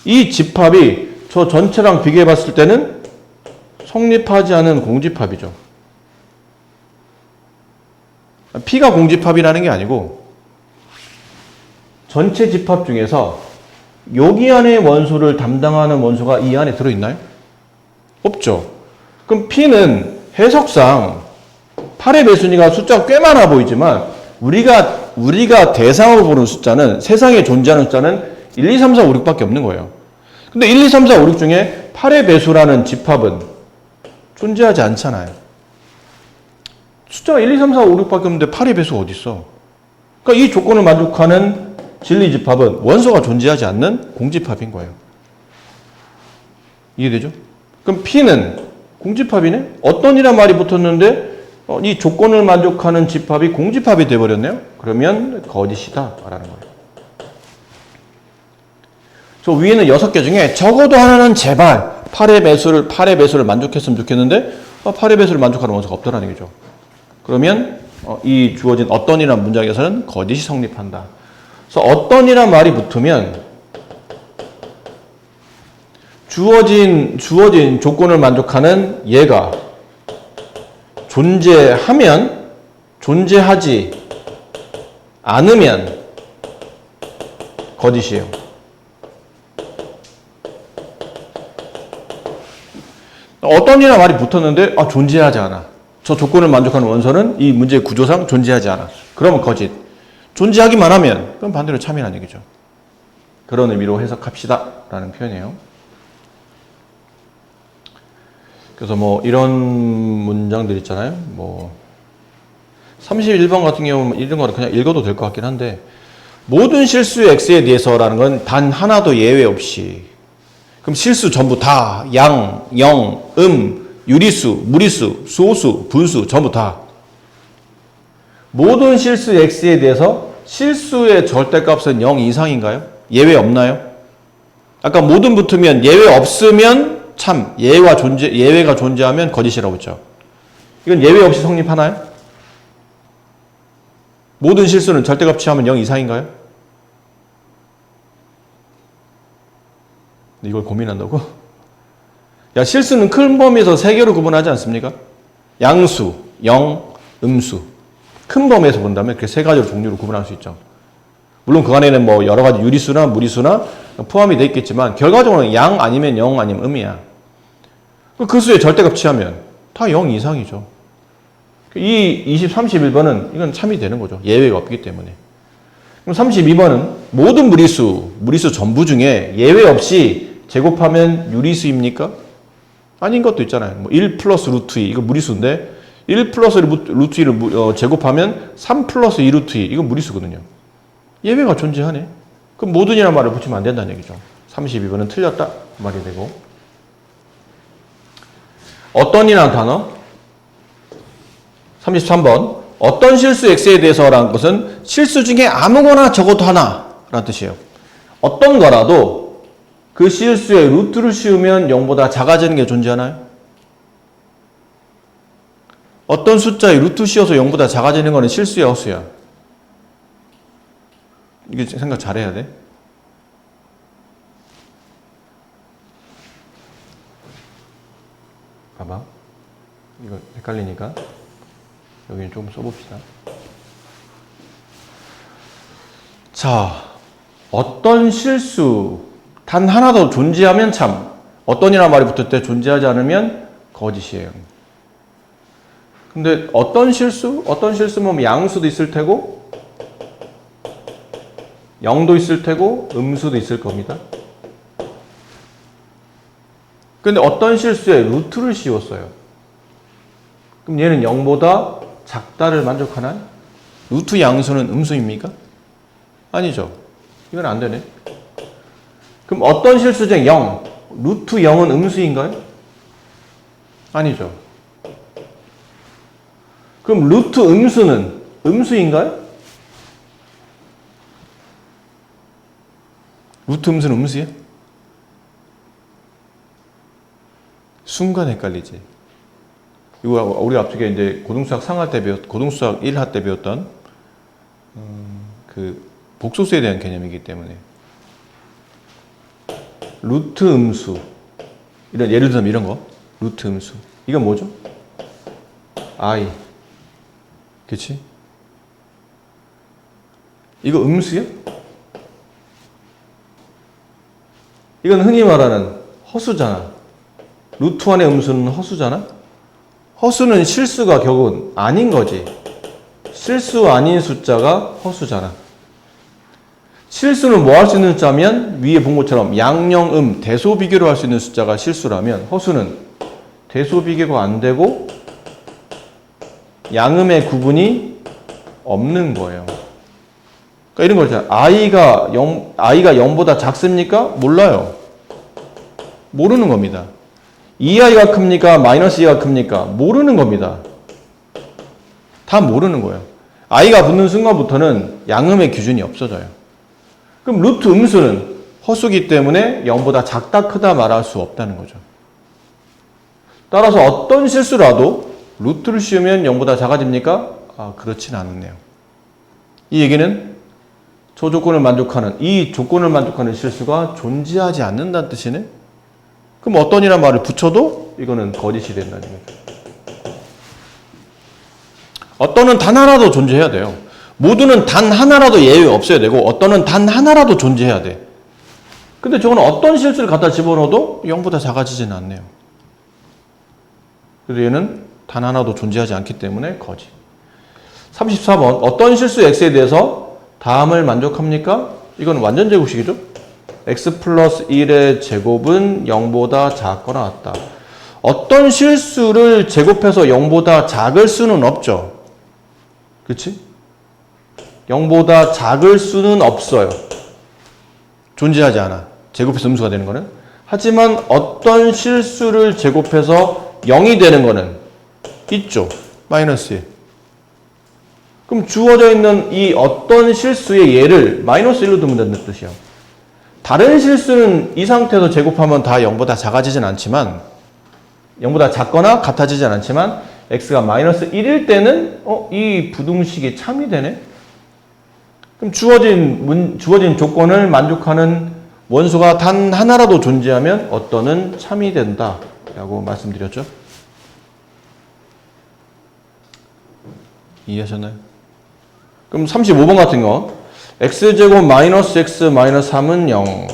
이 집합이 저 전체랑 비교해 봤을 때는 성립하지 않은 공집합이죠. p가 공집합이라는 게 아니고 전체 집합 중에서 여기 안에 원소를 담당하는 원소가 이 안에 들어있나요? 없죠. 그럼 P는 해석상 8의 배수니까 숫자가 꽤 많아 보이지만 우리가 대상으로 보는 숫자는 세상에 존재하는 숫자는 1, 2, 3, 4, 5, 6밖에 없는 거예요. 근데 1, 2, 3, 4, 5, 6 중에 8의 배수라는 집합은 존재하지 않잖아요. 숫자가 1, 2, 3, 4, 5, 6밖에 없는데 8의 배수가 어디 있어? 그러니까 이 조건을 만족하는 진리집합은 원소가 존재하지 않는 공집합인 거예요. 이해되죠? 그럼 P는 공집합이네? 어떤이란 말이 붙었는데 이 조건을 만족하는 집합이 공집합이 돼버렸네요? 그러면 거짓이다 라는 거예요. 저 위에는 6개 중에 적어도 하나는 제발 8의 배수를 만족했으면 좋겠는데 8의 배수를 만족하는 원소가 없다는 얘기죠. 그러면 이 주어진 어떤이란 문장에서는 거짓이 성립한다. 그래서 어떤이란 말이 붙으면 주어진 조건을 만족하는 얘가 존재하면 존재하지 않으면 거짓이에요. 어떤이란 말이 붙었는데 존재하지 않아. 저 조건을 만족하는 원소는 이 문제의 구조상 존재하지 않아. 그러면 거짓. 존재하기만 하면 그럼 반대로 참이라는 얘기죠. 그런 의미로 해석합시다 라는 표현이에요. 그래서 뭐 이런 문장들 있잖아요. 뭐 31번 같은 경우는 이런 거는 그냥 읽어도 될 것 같긴 한데 모든 실수의 x에 대해서라는 건 단 하나도 예외 없이 그럼 실수 전부 다 양, 영, 유리수, 무리수, 소수, 분수 전부 다 모든 실수 x에 대해서 실수의 절대값은 0 이상인가요? 예외 없나요? 아까 모든 붙으면 예외 없으면 참, 예외가 존재하면 거짓이라고 했죠. 이건 예외 없이 성립하나요? 모든 실수는 절대값 취하면 0 이상인가요? 이걸 고민한다고? 야, 실수는 큰 범위에서 세 개로 구분하지 않습니까? 양수, 영, 음수. 큰 범위에서 본다면 이렇게 세 가지로 종류로 구분할 수 있죠. 물론 그 안에는 뭐 여러 가지 유리수나 무리수나 포함이 되어 있겠지만 결과적으로는 양 아니면 영 아니면 음이야. 그 수의 절대값 취하면 다 0 이상이죠. 이 20, 31번은 이건 참이 되는 거죠. 예외가 없기 때문에. 그럼 32번은 모든 무리수 전부 중에 예외 없이 제곱하면 유리수입니까? 아닌 것도 있잖아요. 뭐 1 플러스 루트 2 이거 무리수인데 1 플러스 루트 2를 제곱하면 3 플러스 2 루트 2 이거 무리수거든요. 예외가 존재하네. 그럼 모든이라는 말을 붙이면 안 된다는 얘기죠. 32번은 틀렸다 말이 되고. 어떤이라는 단어 33번 어떤 실수 x에 대해서라는 것은 실수 중에 아무거나 적어도 하나 라는 뜻이에요. 어떤 거라도 그 실수의 루트를 씌우면 0보다 작아지는 게 존재하나요? 어떤 숫자의 루트 씌워서 0보다 작아지는 거는 실수야 허수야? 이게 생각 잘해야 돼. 봐봐. 이거 헷갈리니까 여기는 조금 써봅시다. 자, 어떤 실수 단 하나도 존재하면 참, 어떤이라는 말이 붙을 때 존재하지 않으면 거짓이에요. 근데 어떤 실수면 양수도 있을 테고 0도 있을 테고 음수도 있을 겁니다. 근데 어떤 실수에 루트를 씌웠어요. 그럼 얘는 0보다 작다를 만족하나요? 루트 양수는 음수입니까? 아니죠. 이건 안 되네. 그럼 어떤 실수 중에 0, 루트 0은 음수인가요? 아니죠. 그럼 루트 음수는 음수인가요? 루트 음수는 음수예요? 순간 헷갈리지. 이거 우리 앞쪽에 이제 고등수학 상할 때 고등수학 1화 때 배웠던 그 복소수에 대한 개념이기 때문에 루트 음수 이런 예를 들면 이런 거 루트 음수 이건 뭐죠? I 그치? 이거 음수야? 이건 흔히 말하는 허수잖아. 루트 1의 음수는 허수잖아? 허수는 실수가 결국은 아닌 거지. 실수 아닌 숫자가 허수잖아. 실수는 뭐 할 수 있는 숫자면 위에 본 것처럼 양령, 대소비교로 할 수 있는 숫자가 실수라면 허수는 대소비교가 안 되고 양음의 구분이 없는 거예요. 그러니까 이런 거 있잖아요. 아이가 0보다 작습니까? 몰라요. 모르는 겁니다. 2i가 큽니까? 마이너스 2가 큽니까? 모르는 겁니다. 다 모르는 거예요. i가 붙는 순간부터는 양음의 기준이 없어져요. 그럼 루트 음수는 허수기 때문에 0보다 작다 크다 말할 수 없다는 거죠. 따라서 어떤 실수라도 루트를 씌우면 0보다 작아집니까? 그렇진 않네요. 이 얘기는 이 조건을 만족하는 실수가 존재하지 않는다는 뜻이네? 그럼 어떤이란 말을 붙여도 이거는 거짓이 된다는 거죠. 어떤은 단 하나도 존재해야 돼요. 모두는 단 하나라도 예외 없어야 되고 어떤은 단 하나라도 존재해야 돼. 근데 저거는 어떤 실수를 갖다 집어넣어도 0보다 작아지지는 않네요. 그래서 얘는 단 하나도 존재하지 않기 때문에 거짓. 34번 어떤 실수 x에 대해서 다음을 만족합니까? 이건 완전 제곱식이죠. x 플러스 1의 제곱은 0보다 작거나 같다. 어떤 실수를 제곱해서 0보다 작을 수는 없죠. 그렇지? 0보다 작을 수는 없어요. 존재하지 않아. 제곱해서 음수가 되는 거는. 하지만 어떤 실수를 제곱해서 0이 되는 거는 있죠. 마이너스 1. 그럼 주어져 있는 이 어떤 실수의 예를 마이너스 1로 두면 된다는 뜻이야. 다른 실수는 이 상태에서 제곱하면 다 0보다 작아지진 않지만 0보다 작거나 같아지진 않지만 x가 마이너스 1일 때는 이 부등식이 참이 되네? 그럼 주어진 조건을 만족하는 원소가 단 하나라도 존재하면 어떤은 참이 된다 라고 말씀드렸죠. 이해하셨나요? 그럼 35번 같은 거 x제곱 마이너스 x 마이너스 3은 0.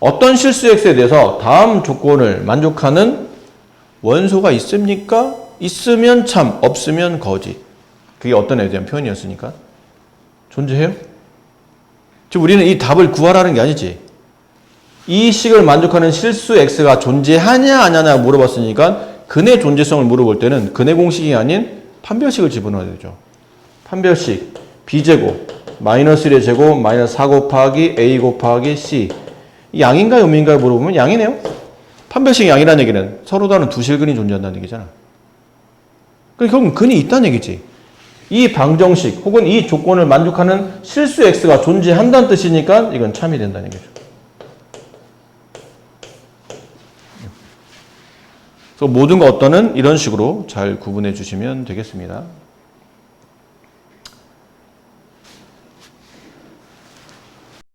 어떤 실수 x에 대해서 다음 조건을 만족하는 원소가 있습니까? 있으면 참, 없으면 거짓. 그게 어떤 애에 대한 표현이었으니까. 존재해요? 지금 우리는 이 답을 구하라는 게 아니지. 이 식을 만족하는 실수 x가 존재하냐 안 하냐 물어봤으니까 근의 존재성을 물어볼 때는 근의 공식이 아닌 판별식을 집어넣어야 되죠. 판별식 b제곱 마이너스 1의 제곱 마이너스 4 곱하기 a 곱하기 c 양인가요 음인가요 물어보면 양이네요. 판별식 양이라는 얘기는 서로 다른 두 실근이 존재한다는 얘기잖아. 그러니까 결국은 근이 있다는 얘기지. 이 방정식 혹은 이 조건을 만족하는 실수 x가 존재한다는 뜻이니까 이건 참이 된다는 얘기죠. 그래서 모든가 어떤은 이런 식으로 잘 구분해 주시면 되겠습니다.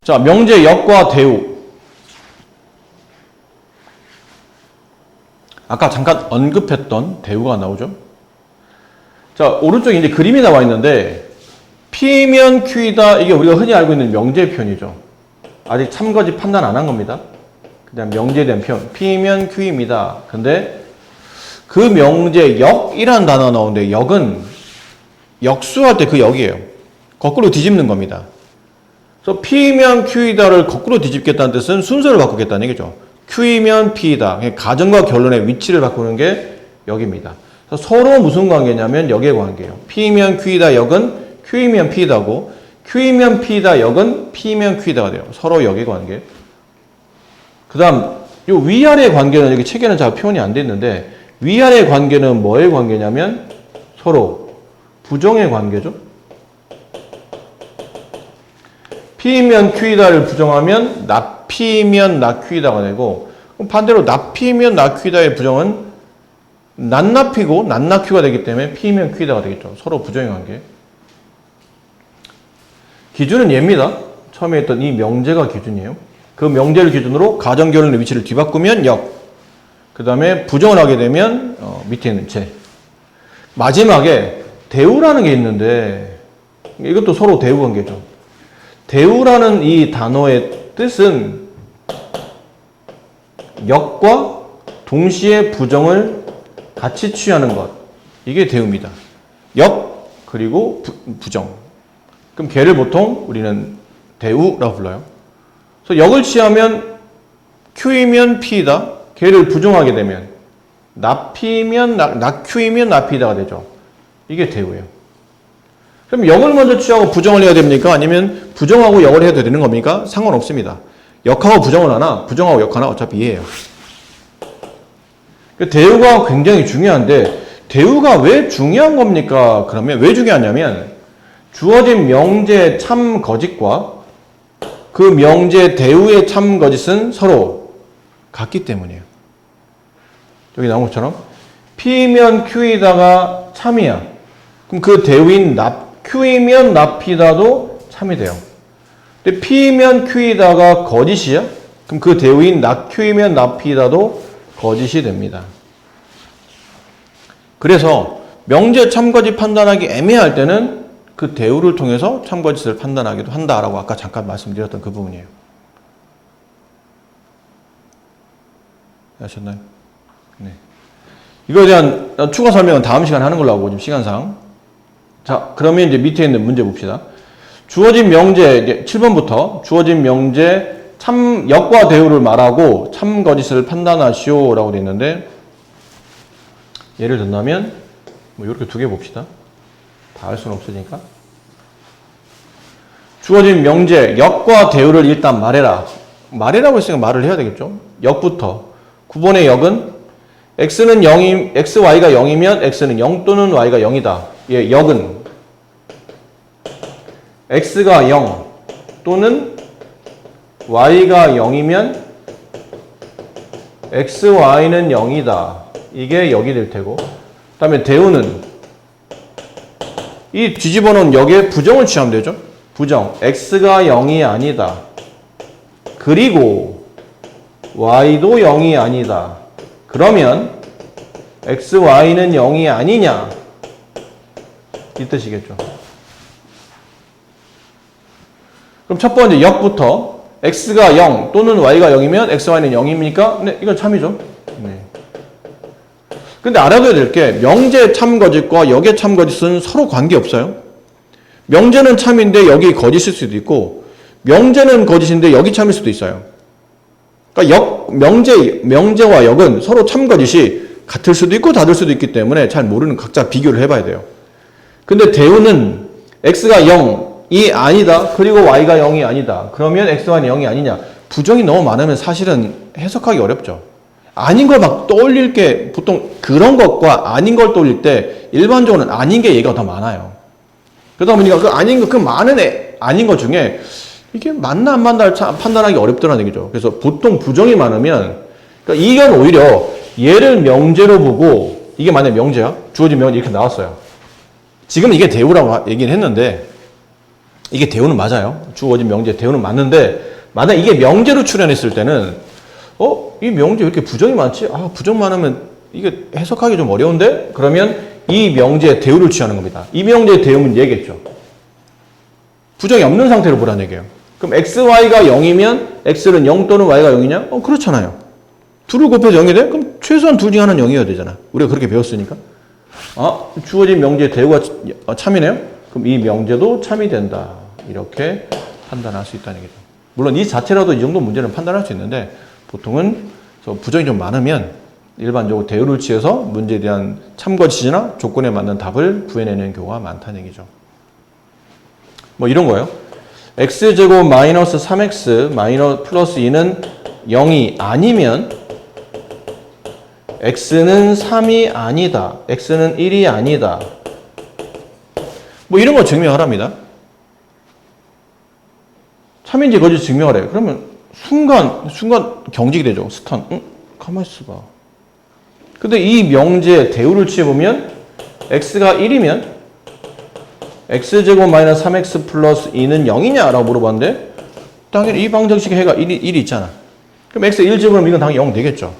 자, 명제 역과 대우. 아까 잠깐 언급했던 대우가 나오죠. 자, 오른쪽에 이제 그림이 나와 있는데 P면 Q이다. 이게 우리가 흔히 알고 있는 명제 표현이죠. 아직 참거짓 판단 안 한 겁니다. 그냥 명제에 대한 표현. P면 Q입니다. 근데 그 명제 역이라는 단어가 나오는데 역은 역수할 때 그 역이에요. 거꾸로 뒤집는 겁니다. 그래서 P면 Q이다를 거꾸로 뒤집겠다는 뜻은 순서를 바꾸겠다는 얘기죠. Q이면 P이다. 가정과 결론의 위치를 바꾸는 게 역입니다. 그래서 서로 무슨 관계냐면 역의 관계예요. P면 Q이다 역은 Q이면 P이다고 Q이면 P이다 역은 P면 Q이다가 돼요. 서로 역의 관계. 그 다음 요 위아래 관계는 여기 책에는 잘 표현이 안 돼 있는데 위아래 관계는 뭐의 관계냐면 서로 부정의 관계죠. P면 Q이다를 부정하면 나P면 나Q이다가 되고 반대로 나P면 나Q이다의 부정은 낫나피고 낫나Q가 되기 때문에 P면 Q이다가 되겠죠. 서로 부정의 관계. 기준은 얘입니다. 처음에 했던 이 명제가 기준이에요. 그 명제를 기준으로 가정결론의 위치를 뒤바꾸면 역. 그 다음에 부정을 하게 되면 밑에 있는 제. 마지막에 대우라는 게 있는데 이것도 서로 대우 관계죠. 대우라는 이 단어의 뜻은 역과 동시에 부정을 같이 취하는 것. 이게 대우입니다. 역 그리고 부정. 그럼 걔를 보통 우리는 대우라고 불러요. 그래서 역을 취하면 Q이면 P이다. 걔를 부정하게 되면 나P면 나Q이면 나P이다가 되죠. 이게 대우예요. 그럼 역을 먼저 취하고 부정을 해야 됩니까? 아니면 부정하고 역을 해도 되는 겁니까? 상관없습니다. 역하고 부정을 하나, 부정하고 역 하나 어차피 이해해요. 대우가 굉장히 중요한데 대우가 왜 중요한 겁니까? 그러면 왜 중요하냐면 주어진 명제 참 거짓과 그 명제 대우의 참 거짓은 서로 같기 때문이에요. 여기 나온 것처럼 P면 Q이다가 참이야. 그럼 그 대우인 Q이면 나P이다도 참이 돼요. 근데 P면 Q이다가 거짓이야? 그럼 그 대우인 나Q이면 나P이다도 거짓이 됩니다. 그래서 명제 참거짓 판단하기 애매할 때는 그 대우를 통해서 참거짓을 판단하기도 한다라고 아까 잠깐 말씀드렸던 그 부분이에요. 아셨나요? 네. 이거에 대한 추가 설명은 다음 시간에 하는 걸로 하고 지금 시간상. 자, 그러면 이제 밑에 있는 문제 봅시다. 주어진 명제 7번부터 주어진 명제 참 역과 대우를 말하고 참거짓을 판단하시오라고 되어 있는데 예를 든다면 뭐 이렇게 두 개 봅시다. 다 할 수는 없으니까. 주어진 명제 역과 대우를 일단 말해라. 말해라고 했으니까 말을 해야 되겠죠. 역부터 9번의 역은 x는 0이 x, y가 0이면 x는 0 또는 y가 0이다. 예, 역은 x가 0 또는 y가 0이면 xy는 0이다. 이게 역이 될 테고, 그 다음에 대우는 이 뒤집어 놓은 역의 부정을 취하면 되죠. 부정. x가 0이 아니다. 그리고 y도 0이 아니다. 그러면 xy는 0이 아니냐? 이 뜻이겠죠. 그럼 첫 번째 역부터 x가 0 또는 y가 0이면 xy는 0입니까? 네, 이건 참이죠. 네. 근데 알아둬야 될 게 명제 참거짓과 역의 참거짓은 서로 관계없어요. 명제는 참인데 역이 거짓일 수도 있고 명제는 거짓인데 역이 참일 수도 있어요. 그러니까 명제와 역은 서로 참거짓이 같을 수도 있고 다를 수도 있기 때문에 잘 모르는 각자 비교를 해봐야 돼요. 근데 대우는 x가 0이 아니다. 그리고 y가 0이 아니다. 그러면 xy는 0이 아니냐. 부정이 너무 많으면 사실은 해석하기 어렵죠. 아닌 걸 막 떠올릴 게 보통 그런 것과 아닌 걸 떠올릴 때 일반적으로는 아닌 게 얘기가 더 많아요. 그러다 보니까 그 아닌 거, 그 많은 아닌 것 중에 이게 맞나 안 맞나를 판단하기 어렵더라는 얘기죠. 그래서 보통 부정이 많으면, 그러니까 이건 오히려 얘를 명제로 보고, 이게 만약에 명제야? 주어진 명제 이렇게 나왔어요. 지금 이게 대우라고 얘기는 했는데, 이게 대우는 맞아요. 주어진 명제 대우는 맞는데, 만약 이게 명제로 출현했을 때는, 이 명제 왜 이렇게 부정이 많지? 아, 부정 많으면 이게 해석하기 좀 어려운데? 그러면 이 명제의 대우를 취하는 겁니다. 이 명제의 대우는 얘겠죠. 부정이 없는 상태로 보라는 얘기예요. 그럼 xy가 0이면 x는 0 또는 y가 0이냐? 그렇잖아요. 둘을 곱해서 0이 돼? 그럼 최소한 둘 중에 하나는 0이어야 되잖아. 우리가 그렇게 배웠으니까. 주어진 명제의 대우가 참이네요? 그럼 이 명제도 참이 된다. 이렇게 판단할 수 있다는 얘기죠. 물론 이 자체라도 이 정도 문제는 판단할 수 있는데 보통은 부정이 좀 많으면 일반적으로 대우를 취해서 문제에 대한 참거짓이나 조건에 맞는 답을 구해내는 경우가 많다는 얘기죠. 뭐 이런 거예요. x제곱 마이너스 3x 마이너스 플러스 2는 0이 아니면 x는 3이 아니다. x는 1이 아니다. 뭐 이런 거 증명하랍니다. 참인지 거짓 증명하래. 그러면 순간 경직이 되죠. 스턴. 가만히 있어봐. 근데 이 명제의 대우를 취해보면 x가 1이면 x제곱 마이너스 3x 플러스 2는 0이냐? 라고 물어봤는데 당연히 이 방정식의 해가 1이 있잖아. 그럼 x 1제곱이면 이건 당연히 0 되겠죠.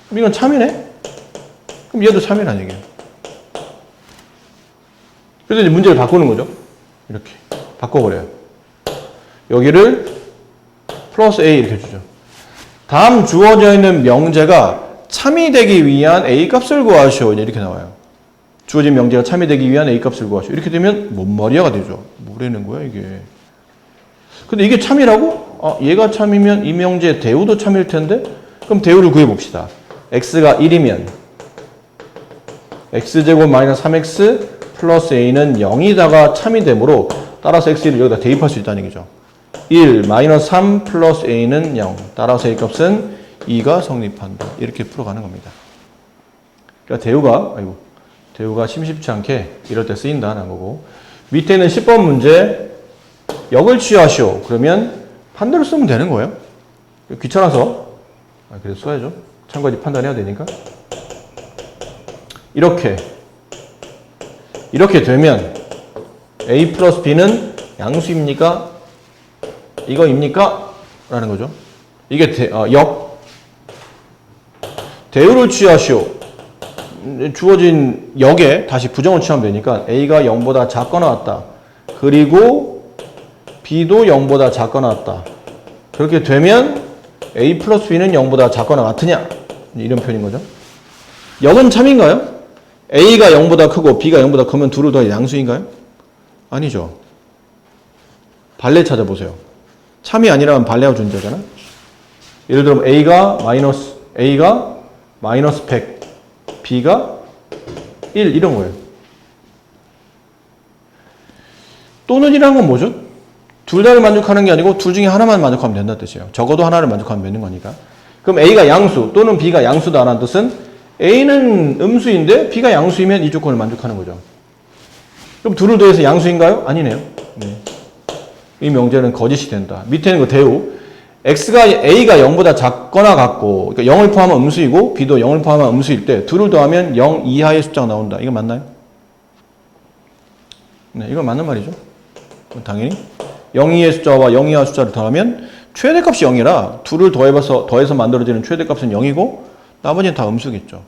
그럼 이건 참이네? 그럼 얘도 참이라는 얘기예요. 그래서 이제 문제를 바꾸는 거죠. 이렇게 바꿔버려요. 여기를 플러스 a 이렇게 주죠. 다음 주어져 있는 명제가 참이 되기 위한 a 값을 구하시오. 이렇게 나와요. 주어진 명제가 참이 되기 위한 a 값을 구하시오. 이렇게 되면 뭔 말이야가 되죠. 뭐라는 거야 이게. 근데 이게 참이라고? 얘가 참이면 이 명제의 대우도 참일 텐데? 그럼 대우를 구해봅시다. x가 1이면 x제곱 마이너스 3x 플러스 a는 0이다가 참이 되므로 따라서 x를 여기다 대입할 수 있다는 얘기죠. 1 마이너스 3 플러스 a는 0. 따라서 a 값은 2가 성립한다. 이렇게 풀어가는 겁니다. 그러니까 대우가 심심치 않게 이럴 때 쓰인다는 거고, 밑에는 10번 문제 역을 취하시오. 그러면 반대로 쓰면 되는 거예요. 귀찮아서 그래서 써야죠. 참고지 판단해야 되니까. 이렇게 되면 a 플러스 b는 양수입니까? 이거입니까? 라는 거죠. 이게 대우를 취하시오. 주어진 역에 다시 부정을 취하면 되니까 a가 0보다 작거나 같다. 그리고 b도 0보다 작거나 같다. 그렇게 되면 a 플러스 b는 0보다 작거나 같으냐? 이런 표현인 거죠. 역은 참인가요? a가 0보다 크고 b가 0보다 크면 둘을 더해 양수인가요? 아니죠. 반례 찾아보세요. 참이 아니라면 반례가 존재하잖아. 예를 들면 a가 마이너스 100, b가 1 이런 거예요. 또는이라는 건 뭐죠? 둘 다를 만족하는 게 아니고 둘 중에 하나만 만족하면 된다는 뜻이에요. 적어도 하나를 만족하면 되는 거니까. 그럼 a가 양수 또는 b가 양수다라는 뜻은 a는 음수인데 b가 양수이면 이 조건을 만족하는 거죠. 그럼 둘을 더해서 양수인가요? 아니네요. 네. 이 명제는 거짓이 된다. 밑에는 그 대우. X가 A가 0보다 작거나 같고, 그러니까 0을 포함한 음수이고 B도 0을 포함한 음수일 때 둘을 더하면 0 이하의 숫자가 나온다. 이거 맞나요? 네, 이건 맞는 말이죠. 당연히 0 이하의 숫자와 0 이하 숫자를 더하면 최대값이 0이라 둘을 더해서 만들어지는 최대값은 0이고 나머지는 다 음수겠죠.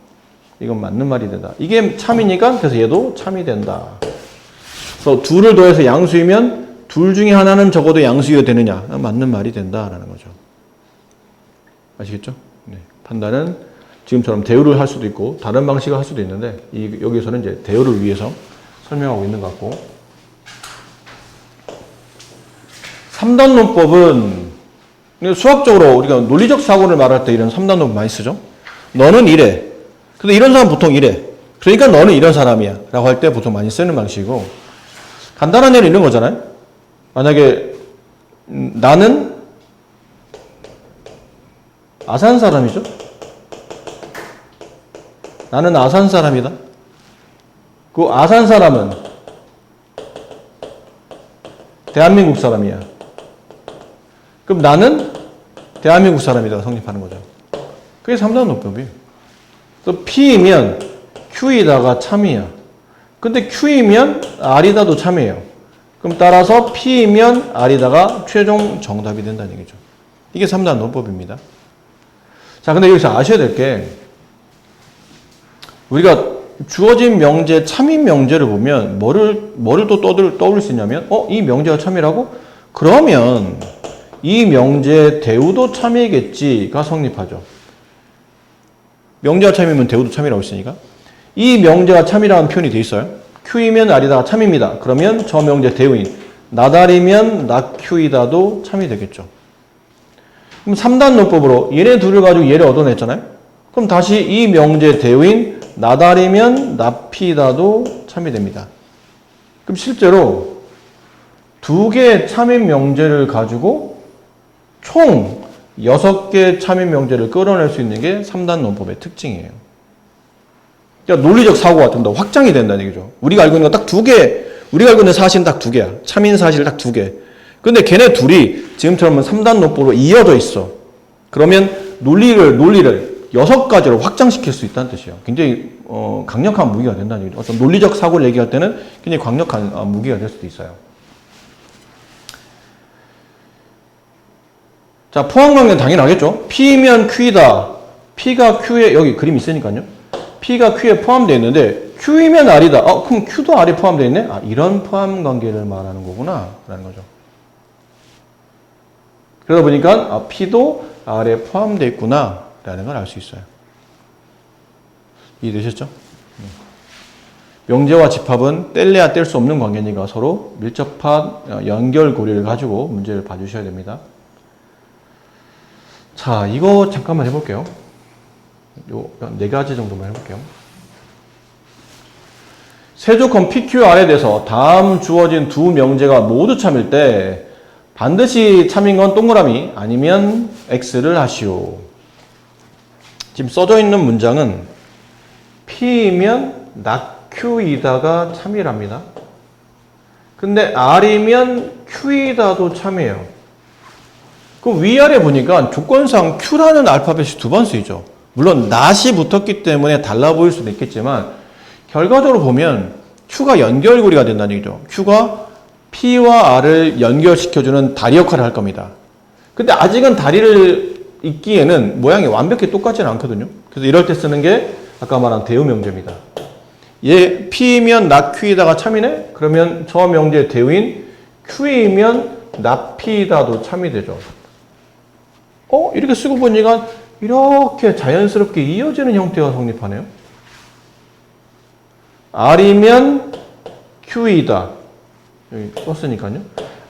이건 맞는 말이 된다. 이게 참이니까 그래서 얘도 참이 된다. 그래서 둘을 더해서 양수이면 둘 중에 하나는 적어도 양수가 되느냐? 맞는 말이 된다라는 거죠. 아시겠죠? 네. 판단은 지금처럼 대우를 할 수도 있고 다른 방식을 할 수도 있는데 여기서는 이제 대우를 위해서 설명하고 있는 것 같고 3단 논법은 수학적으로 우리가 논리적 사고를 말할 때 이런 3단 논법 많이 쓰죠. 너는 이래. 근데 이런 사람 보통 이래. 그러니까 너는 이런 사람이야. 라고 할 때 보통 많이 쓰는 방식이고 간단한 예는 이런 거잖아요. 만약에 나는 아산 사람이죠. 나는 아산 사람이다. 그 아산 사람은 대한민국 사람이야. 그럼 나는 대한민국 사람이다 성립하는 거죠. 그게 3단 논법이에요. 또 P이면 Q이다가 참이야. 근데 Q이면 R이다도 참이에요. 그럼 따라서 P이면 R이다가 최종 정답이 된다는 얘기죠. 이게 3단 논법입니다. 자, 근데 여기서 아셔야 될 게 우리가 주어진 명제, 참인 명제를 보면 뭐를 또 떠올릴 수 있냐면 이 명제가 참이라고? 그러면 이 명제의 대우도 참이겠지가 성립하죠. 명제가 참이면 대우도 참이라고 했으니까 이 명제가 참이라는 표현이 돼 있어요. Q이면 R이다가 참입니다. 그러면 저 명제 대우인 나달이면 나Q이다도 참이 되겠죠. 그럼 3단 논법으로 얘네 둘을 가지고 얘를 얻어냈잖아요. 그럼 다시 이 명제 대우인 나달이면 나피다도 참이 됩니다. 그럼 실제로 두 개의 참인 명제를 가지고 총 6개의 참인 명제를 끌어낼 수 있는 게 3단 논법의 특징이에요. 그러니까 논리적 사고가 좀 더 확장이 된다는 얘기죠. 우리가 알고 있는 건 딱 두 개, 우리가 알고 있는 사실은 딱 두 개야. 참인 사실 딱 두 개. 근데 걔네 둘이 지금처럼 3단 논법으로 이어져 있어. 그러면 논리를 6가지로 확장시킬 수 있다는 뜻이에요. 굉장히 강력한 무기가 된다는 얘기죠. 어떤 논리적 사고를 얘기할 때는 굉장히 강력한 무기가 될 수도 있어요. 자, 포함관계는 당연하겠죠. P면 Q이다. P가 Q에, 여기 그림 있으니까요. P가 Q에 포함되어 있는데, Q이면 R이다. 그럼 Q도 R에 포함되어 있네? 이런 포함관계를 말하는 거구나. 라는 거죠. 그러다 보니까, P도 R에 포함되어 있구나. 라는 걸 알 수 있어요. 이해되셨죠? 명제와 집합은 뗄래야 뗄 수 없는 관계니까 서로 밀접한 연결고리를 가지고 문제를 봐주셔야 됩니다. 자, 이거 잠깐만 해볼게요. 요 4가지 정도만 해볼게요. 세조건 PQR에 대해서 다음 주어진 두 명제가 모두 참일 때 반드시 참인 건 동그라미 아니면 X를 하시오. 지금 써져 있는 문장은 P이면 낙Q이다가 참이랍니다. 근데 R이면 Q이다도 참이에요. 그 위아래 보니까 조건상 Q라는 알파벳이 2번 쓰이죠. 물론 not이 붙었기 때문에 달라 보일 수도 있겠지만 결과적으로 보면 Q가 연결고리가 된다는 얘기죠. Q가 P와 R을 연결시켜주는 다리 역할을 할 겁니다. 근데 아직은 다리를 잇기에는 모양이 완벽히 똑같지는 않거든요. 그래서 이럴 때 쓰는 게 아까 말한 대우 명제입니다. 얘 P이면 not Q이다가 참이네? 그러면 저 명제의 대우인 Q이면 not P이다도 참이 되죠. 이렇게 쓰고 보니까 이렇게 자연스럽게 이어지는 형태가 성립하네요. R이면 Q이다. 여기 썼으니까요.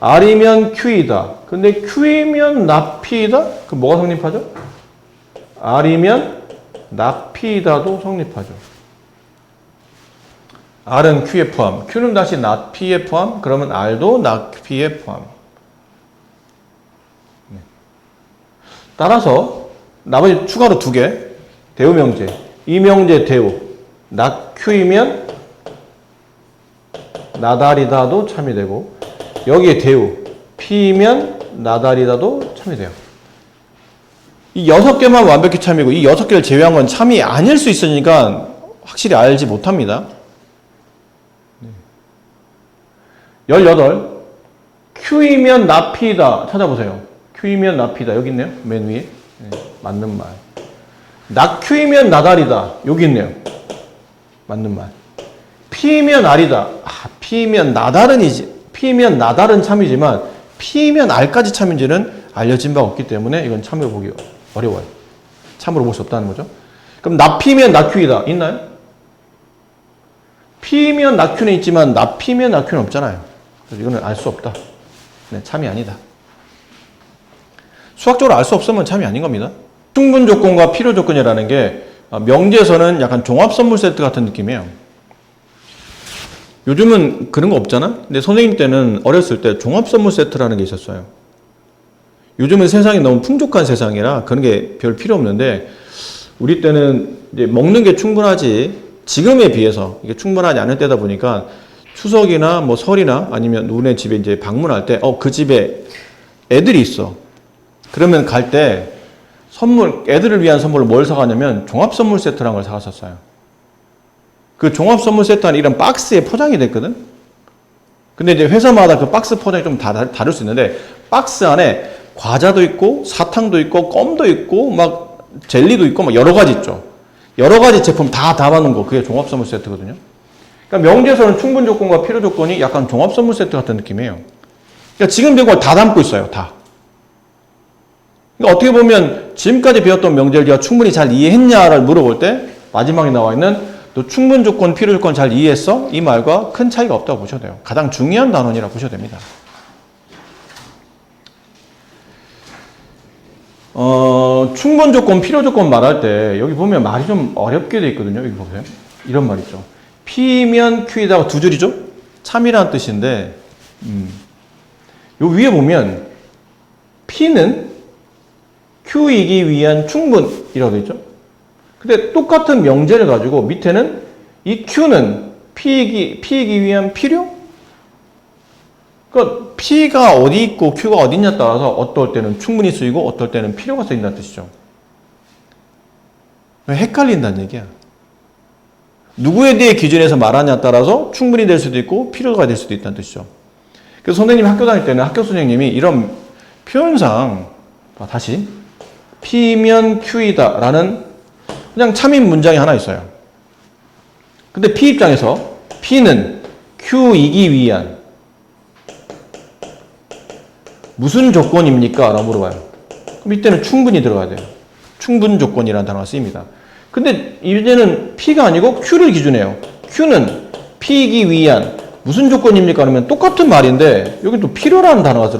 R이면 Q이다. 근데 Q이면 not P이다? 그럼 뭐가 성립하죠? R이면 not P이다도 성립하죠. R은 Q에 포함, Q는 다시 not P에 포함, 그러면 R도 not P에 포함. 따라서 나머지 추가로 2개 대우 명제, 이 명제 대우 not Q이면 나달이다도 참이 되고 여기에 대우 P이면 나달이다도 참이 돼요. 이 6개만 완벽히 참이고 이 6개를 제외한 건 참이 아닐 수 있으니까 확실히 알지 못합니다. 18. Q이면 나피다. 찾아보세요. Q이면 나피다. 여기 있네요. 맨 위에. 맞는 말. 낙Q이면 나달이다. 여기 있네요. 맞는 말. P이면 R이다. P이면 나달은 참이지만 P이면 R까지 참인지는 알려진 바가 없기 때문에 이건 참으로 보기 어려워요. 참으로 볼 수 없다는 거죠. 그럼 나피면 나Q이다. 있나요? P면 나Q는 있지만 나피면 나Q는 없잖아요. 그래서 이거는 알 수 없다. 네, 참이 아니다. 수학적으로 알 수 없으면 참이 아닌 겁니다. 충분 조건과 필요 조건이라는 게 명제에서는 약간 종합 선물 세트 같은 느낌이에요. 요즘은 그런 거 없잖아? 근데 선생님 때는 어렸을 때 종합 선물 세트라는 게 있었어요. 요즘은 세상이 너무 풍족한 세상이라 그런 게 별 필요 없는데 우리 때는 이제 먹는 게 충분하지 지금에 비해서 이게 충분하지 않을 때다 보니까 추석이나 뭐 설이나 아니면 누구네 집에 이제 방문할 때 그 집에 애들이 있어. 그러면 갈 때 선물, 애들을 위한 선물로 뭘 사가냐면 종합 선물 세트라는 걸 사갔었어요. 그 종합 선물 세트 안에 이런 박스에 포장이 됐거든? 근데 이제 회사마다 그 박스 포장이 좀 다를 수 있는데 박스 안에 과자도 있고 사탕도 있고 껌도 있고 막 젤리도 있고 막 여러 가지 있죠. 여러 가지 제품 다 담아놓은 거 그게 종합 선물 세트거든요. 그러니까 명제에서는 충분 조건과 필요 조건이 약간 종합 선물 세트 같은 느낌이에요. 그러니까 지금 배운 걸 다 담고 있어요. 다. 그러니까 어떻게 보면 지금까지 배웠던 명제를 네가 충분히 잘 이해했냐를 물어볼 때 마지막에 나와 있는 너 충분 조건, 필요 조건 잘 이해했어? 이 말과 큰 차이가 없다고 보셔도 돼요. 가장 중요한 단원이라고 보셔도 됩니다. 충분 조건, 필요 조건 말할 때 여기 보면 말이 좀 어렵게 돼 있거든요. 여기 보세요. 이런 말 있죠. P면 Q이다 두 줄이죠? 참이라는 뜻인데 요 위에 보면 P는 Q이기 위한 충분이라고 돼 있죠? 근데 똑같은 명제를 가지고 밑에는 이 Q는 P이기 위한 필요? 그러니까 P가 어디 있고 Q가 어디 있냐에 따라서 어떨 때는 충분히 쓰이고 어떨 때는 필요가 쓰인다는 뜻이죠. 헷갈린다는 얘기야. 누구에 대해 기준에서 말하냐에 따라서 충분히 될 수도 있고 필요가 될 수도 있다는 뜻이죠. 그래서 선생님이 학교 다닐 때는 학교 선생님이 이런 표현상 다시 P면 Q이다 라는 그냥 참인 문장이 하나 있어요. 근데 P 입장에서 P는 Q이기 위한 무슨 조건입니까? 라고 물어봐요. 그럼 이때는 충분히 들어가야 돼요. 충분 조건이라는 단어가 쓰입니다. 근데 이제는 P가 아니고 Q를 기준해요. Q는 P이기 위한 무슨 조건입니까? 그러면 똑같은 말인데 여기 또 필요라는 단어가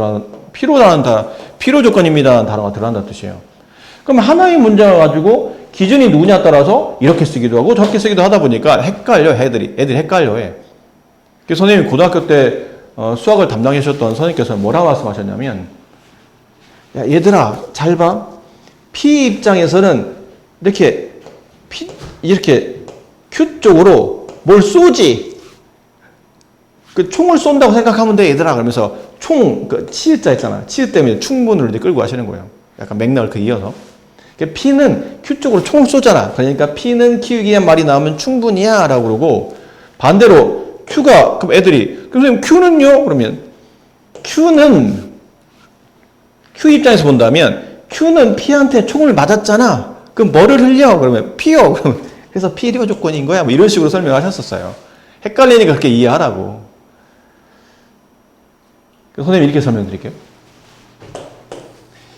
필요 조건입니다라는 단어가 들어간다는 뜻이에요. 그럼 하나의 문장을 가지고 기준이 누구냐에 따라서 이렇게 쓰기도 하고 저렇게 쓰기도 하다 보니까 헷갈려 애들이 헷갈려해. 그래서 선생님이 고등학교 때 수학을 담당하셨던 선생님께서 뭐라고 말씀하셨냐면 야 얘들아 잘 봐. P 입장에서는 이렇게 Q 쪽으로 뭘 쏘지. 그 총을 쏜다고 생각하면 돼 얘들아 그러면서 그 치읓자 있잖아. 치읓 때문에 충분을 이제 끌고 가시는 거예요. 약간 맥락을 그 이어서. P는 Q 쪽으로 총을 쏘잖아. 그러니까 P는 Q이기 위한 말이 나오면 충분이야 라고 그러고 반대로 Q가 그럼 애들이 그럼 선생님 Q는요? 그러면 Q 입장에서 본다면 Q는 P한테 총을 맞았잖아. 그럼 뭐를 흘려? 그러면 P요. 그러면 그래서 필요 조건인 거야. 뭐 이런 식으로 설명하셨었어요. 헷갈리니까 그렇게 이해하라고. 선생님 이렇게 설명드릴게요.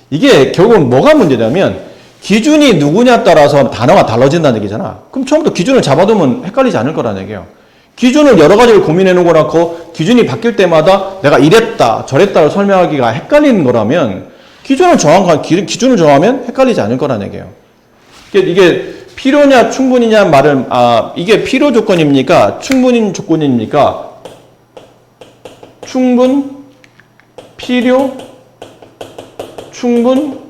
이게 결국은 뭐가 문제냐면 기준이 누구냐에 따라서 단어가 달라진다는 얘기잖아. 그럼 처음부터 기준을 잡아두면 헷갈리지 않을 거라는 얘기예요. 기준을 여러 가지를 고민해 놓고 나고 기준이 바뀔 때마다 내가 이랬다 저랬다를 설명하기가 헷갈리는 거라면 기준을 정하면 헷갈리지 않을 거라는 얘기예요. 이게 필요냐 충분이냐 말을 이게 필요 조건입니까? 충분인 조건입니까? 충분, 필요, 충분,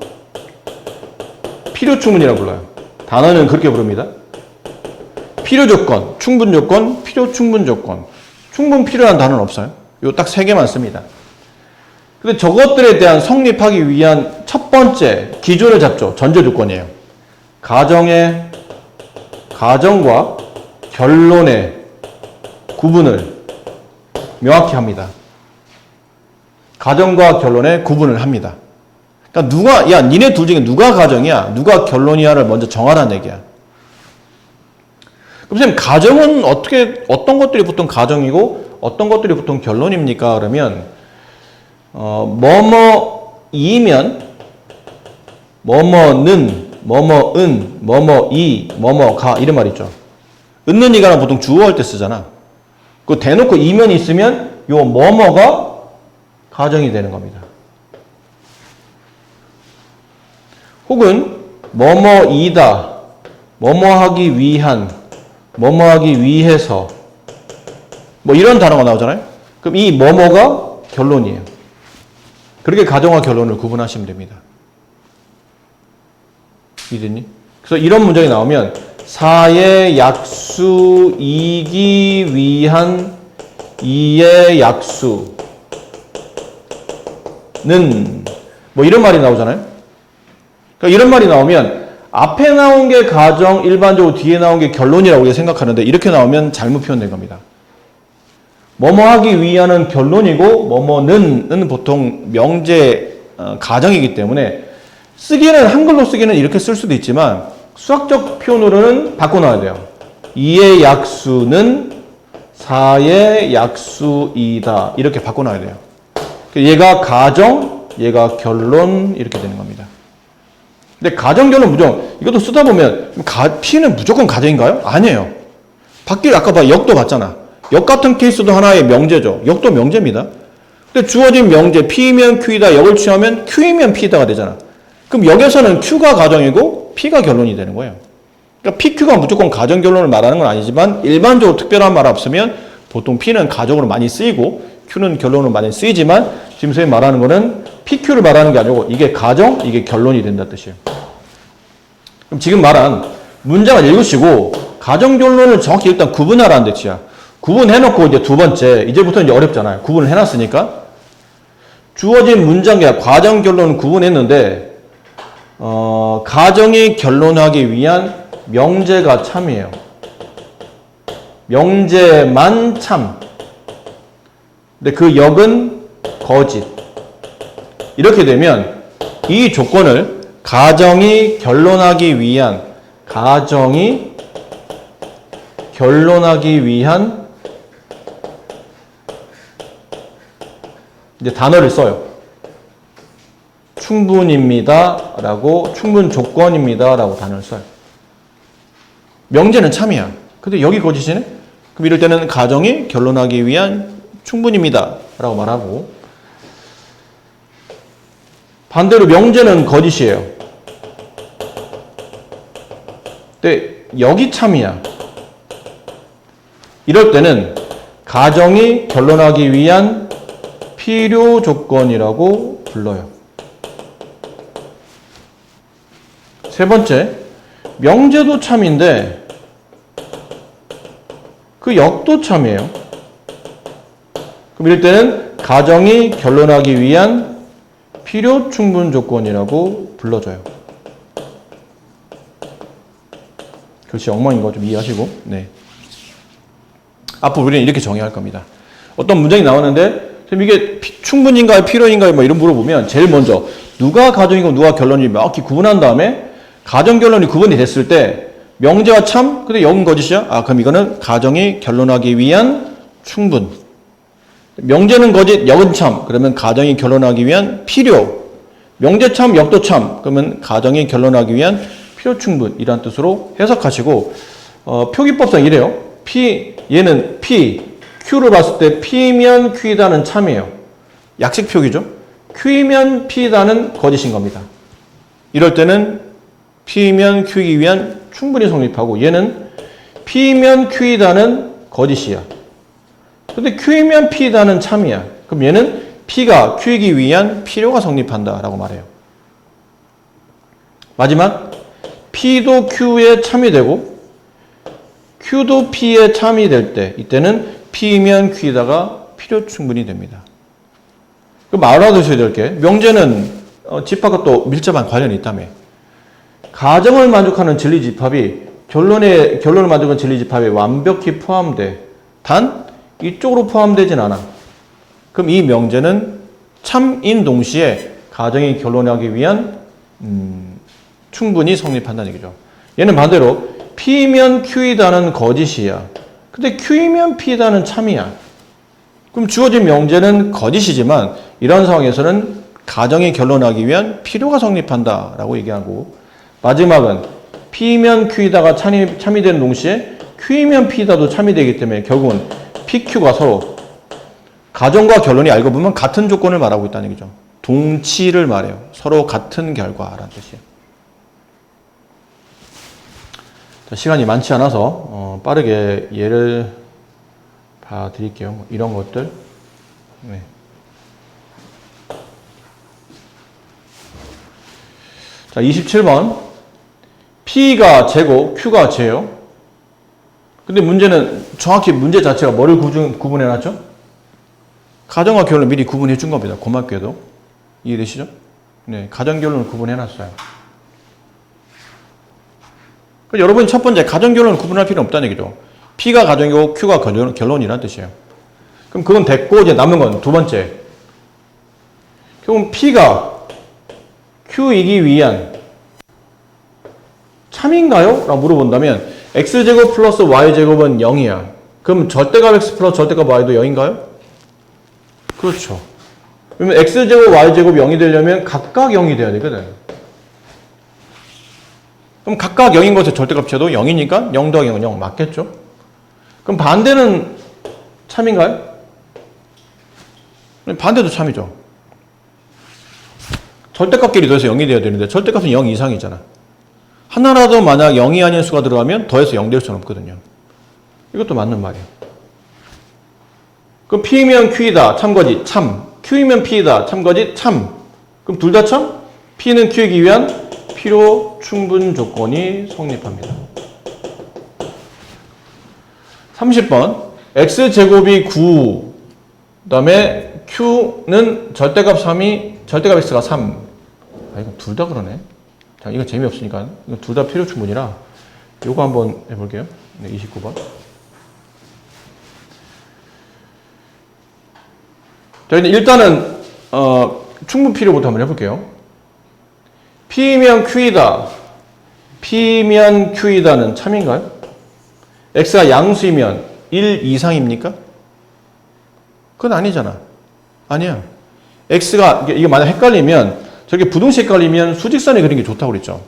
필요 충분이라고 불러요. 단어는 그렇게 부릅니다. 필요 조건, 충분 조건, 필요 충분 조건. 충분 필요한 단어는 없어요. 요 딱 세 개만 씁니다. 근데 저것들에 대한 성립하기 위한 첫 번째 기준을 잡죠. 전제 조건이에요. 가정과 결론의 구분을 명확히 합니다. 가정과 결론의 구분을 합니다. 그러니까 니네 둘 중에 누가 가정이야, 누가 결론이야를 먼저 정하라는 얘기야. 그럼 선생님, 가정은 어떤 것들이 보통 가정이고, 어떤 것들이 보통 결론입니까? 그러면, 뭐뭐이면, 뭐뭐는, 뭐뭐은, 뭐뭐이, 뭐뭐가, 이런 말 있죠. 은는 이가는 보통 주어할 때 쓰잖아. 그 대놓고 이면이 있으면, 요 뭐뭐가 가정이 되는 겁니다. 혹은 뭐뭐이다, 뭐뭐하기 위한, 뭐뭐하기 위해서 뭐 이런 단어가 나오잖아요. 그럼 이 뭐뭐가 결론이에요. 그렇게 가정과 결론을 구분하시면 됩니다. 이해됐니? 그래서 이런 문장이 나오면 사의 약수이기 위한 이의 약수는 뭐 이런 말이 나오잖아요. 그러니까 이런 말이 나오면 앞에 나온 게 가정, 일반적으로 뒤에 나온 게 결론이라고 우리가 생각하는데 이렇게 나오면 잘못 표현된 겁니다. 뭐뭐 하기 위한은 결론이고 뭐뭐는 보통 명제 가정이기 때문에 한글로 쓰기는 이렇게 쓸 수도 있지만 수학적 표현으로는 바꿔놔야 돼요. 2의 약수는 4의 약수이다. 이렇게 바꿔놔야 돼요. 얘가 가정, 얘가 결론 이렇게 되는 겁니다. 근데 가정, 결론, 부정 이것도 쓰다 보면 P는 무조건 가정인가요? 아니에요. 아까 역도 봤잖아. 역 같은 케이스도 하나의 명제죠. 역도 명제입니다. 근데 주어진 명제 P면 Q이다, 역을 취하면 Q이면 P다가 되잖아. 그럼 역에서는 Q가 가정이고 P가 결론이 되는 거예요. 그러니까 PQ가 무조건 가정, 결론을 말하는 건 아니지만 일반적으로 특별한 말 없으면 보통 P는 가정으로 많이 쓰이고 Q는 결론으로 많이 쓰이지만 지금 선생님이 말하는 거는 PQ를 말하는 게 아니고 이게 가정, 이게 결론이 된다 뜻이에요. 그럼 지금 말한 문장을 읽으시고 가정, 결론을 정확히 일단 구분하라는 뜻이야. 구분해놓고 이제 두 번째, 이제부터는 이제 어렵잖아요. 구분을 해놨으니까. 주어진 문장과 가정, 결론을 구분했는데, 가정이 결론하기 위한 명제가 참이에요. 명제만 참. 근데 그 역은 거짓. 이렇게 되면 이 조건을 가정이 결론하기 위한 이제 단어를 써요. 충분입니다 라고, 충분 조건입니다 라고 단어를 써요. 명제는 참이야. 근데 여기 거짓이네? 그럼 이럴 때는 가정이 결론하기 위한 충분입니다 라고 말하고, 반대로 명제는 거짓이에요. 근데 여기 참이야. 이럴 때는 가정이 결론하기 위한 필요 조건이라고 불러요. 세 번째, 명제도 참인데 그 역도 참이에요. 그럼 이럴 때는 가정이 결론하기 위한 필요 충분 조건이라고 불러줘요. 글씨 엉망인 거 좀 이해하시고, 네. 앞으로 우리는 이렇게 정의할 겁니다. 어떤 문장이 나오는데 이게 충분인가요? 필요인가요? 뭐 이런 물어보면 제일 먼저 누가 가정이고 누가 결론이 명확히 구분한 다음에 가정, 결론이 구분이 됐을 때 명제와 참, 근데 역은 거짓이야? 그럼 이거는 가정이 결론하기 위한 충분. 명제는 거짓, 역은 참. 그러면 가정이 결론하기 위한 필요. 명제 참, 역도 참. 그러면 가정이 결론하기 위한 필요 충분. 이란 뜻으로 해석하시고, 표기법상 이래요. 얘는 Q를 봤을 때 P면 Q이다는 참이에요. 약식 표기죠. Q이면 P이다는 거짓인 겁니다. 이럴 때는 P면 Q이기 위한 충분히 성립하고, 얘는 P면 Q이다는 거짓이야. 근데 Q이면 P이다는 참이야. 그럼 얘는 P가 Q이기 위한 필요가 성립한다라고 말해요. 마지막, P도 Q의 참이 되고 Q도 P의 참이 될 때, 이때는 P면 Q이다가 필요 충분이 됩니다. 그럼 알아두셔야 될 게, 명제는 집합과 또 밀접한 관련이 있다며. 가정을 만족하는 진리집합이 결론을 만족한 진리집합에 완벽히 포함돼. 단 이쪽으로 포함되진 않아. 그럼 이 명제는 참인 동시에 가정이 결론하기 위한 충분히 성립한다는 얘기죠. 얘는 반대로 P면 Q이다는 거짓이야. 근데 Q이면 P이다는 참이야. 그럼 주어진 명제는 거짓이지만 이런 상황에서는 가정이 결론하기 위한 필요가 성립한다라고 얘기하고, 마지막은 P면 Q이다가 참이 되는 동시에 Q이면 P이다도 참이 되기 때문에 결국은 PQ가 서로 가정과 결론이 알고 보면 같은 조건을 말하고 있다는 얘기죠. 동치를 말해요. 서로 같은 결과라는 뜻이에요. 시간이 많지 않아서 빠르게 예를 봐드릴게요. 이런 것들. 네. 자, 27번. P가 제고 Q가 제요. 근데 문제는 정확히 문제 자체가 뭐를 구분해놨죠? 가정과 결론을 미리 구분해 준 겁니다. 고맙게도. 이해되시죠? 네, 가정 결론을 구분해놨어요. 여러분이 첫 번째 가정 결론을 구분할 필요는 없다는 얘기죠. P가 가정이고 Q가 결론이라는 뜻이에요. 그럼 그건 됐고 이제 남은 건 두 번째. 그럼 P가 Q이기 위한 참인가요? 라고 물어본다면 X제곱 플러스 Y제곱은 0이야. 그럼 절대값 X 플러스 절대값 Y도 0인가요? 그렇죠. 그러면 X제곱 Y제곱 0이 되려면 각각 0이 돼야 되거든. 그럼 각각 0인 것의 절대값 채도 0이니까 0 더하기 0은 0 맞겠죠? 그럼 반대는 참인가요? 반대도 참이죠. 절대값끼리 더해서 0이 돼야 되는데 절대값은 0 이상이잖아. 하나라도 만약 0이 아닌 수가 들어가면 더해서 0 될 수는 없거든요. 이것도 맞는 말이에요. 그럼 P이면 Q이다. 참거짓. 참. Q이면 P이다. 참거짓. 참. 그럼 둘 다 참? P는 Q이기 위한 필요 충분 조건이 성립합니다. 30번. X제곱이 9. 그 다음에 Q는 절대값 3이, 절대값 X가 3. 아, 이거 둘 다 그러네. 자, 이거 재미없으니까. 이거 둘 다 필요 충분이라. 요거 한번 해볼게요. 네, 29번. 자, 일단은, 충분 필요부터 한번 해볼게요. P면 Q이다. P면 Q이다는 참인가요? X가 양수이면 1 이상입니까? 그건 아니잖아. 아니야. X가, 이게 만약 헷갈리면, 저게 부등식 헷갈리면 수직선에 그리는 게 좋다고 그랬죠.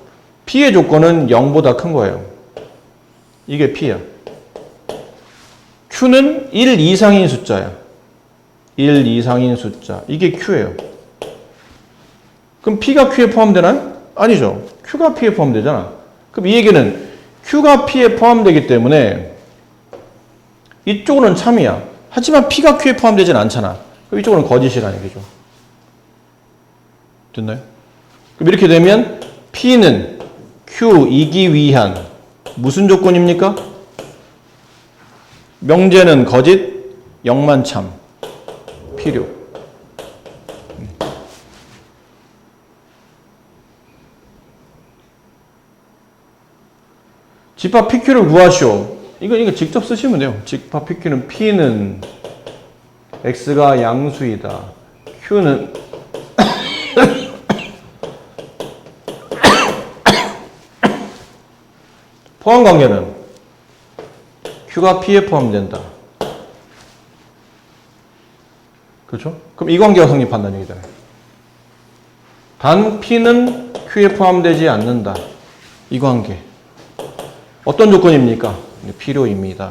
P의 조건은 0보다 큰 거예요. 이게 P야. Q는 1 이상인 숫자야. 1 이상인 숫자. 이게 Q예요. 그럼 P가 Q에 포함되나요? 아니죠. Q가 P에 포함되잖아. 그럼 이 얘기는 Q가 P에 포함되기 때문에 이쪽은 참이야. 하지만 P가 Q에 포함되진 않잖아. 그럼 이쪽은 거짓이라는 얘기죠. 됐나요? 그럼 이렇게 되면 P는 Q이기 위한 무슨 조건입니까? 명제는 거짓, 0만 참. 필요. 집합 PQ를 구하시오. 이거 직접 쓰시면 돼요. 집합 PQ는 P는 X가 양수이다. Q는 포함 관계는 Q가 P에 포함된다. 그렇죠? 그럼 이 관계가 성립한다는 얘기잖아요. 단 P는 Q에 포함되지 않는다. 이 관계. 어떤 조건입니까? 필요입니다.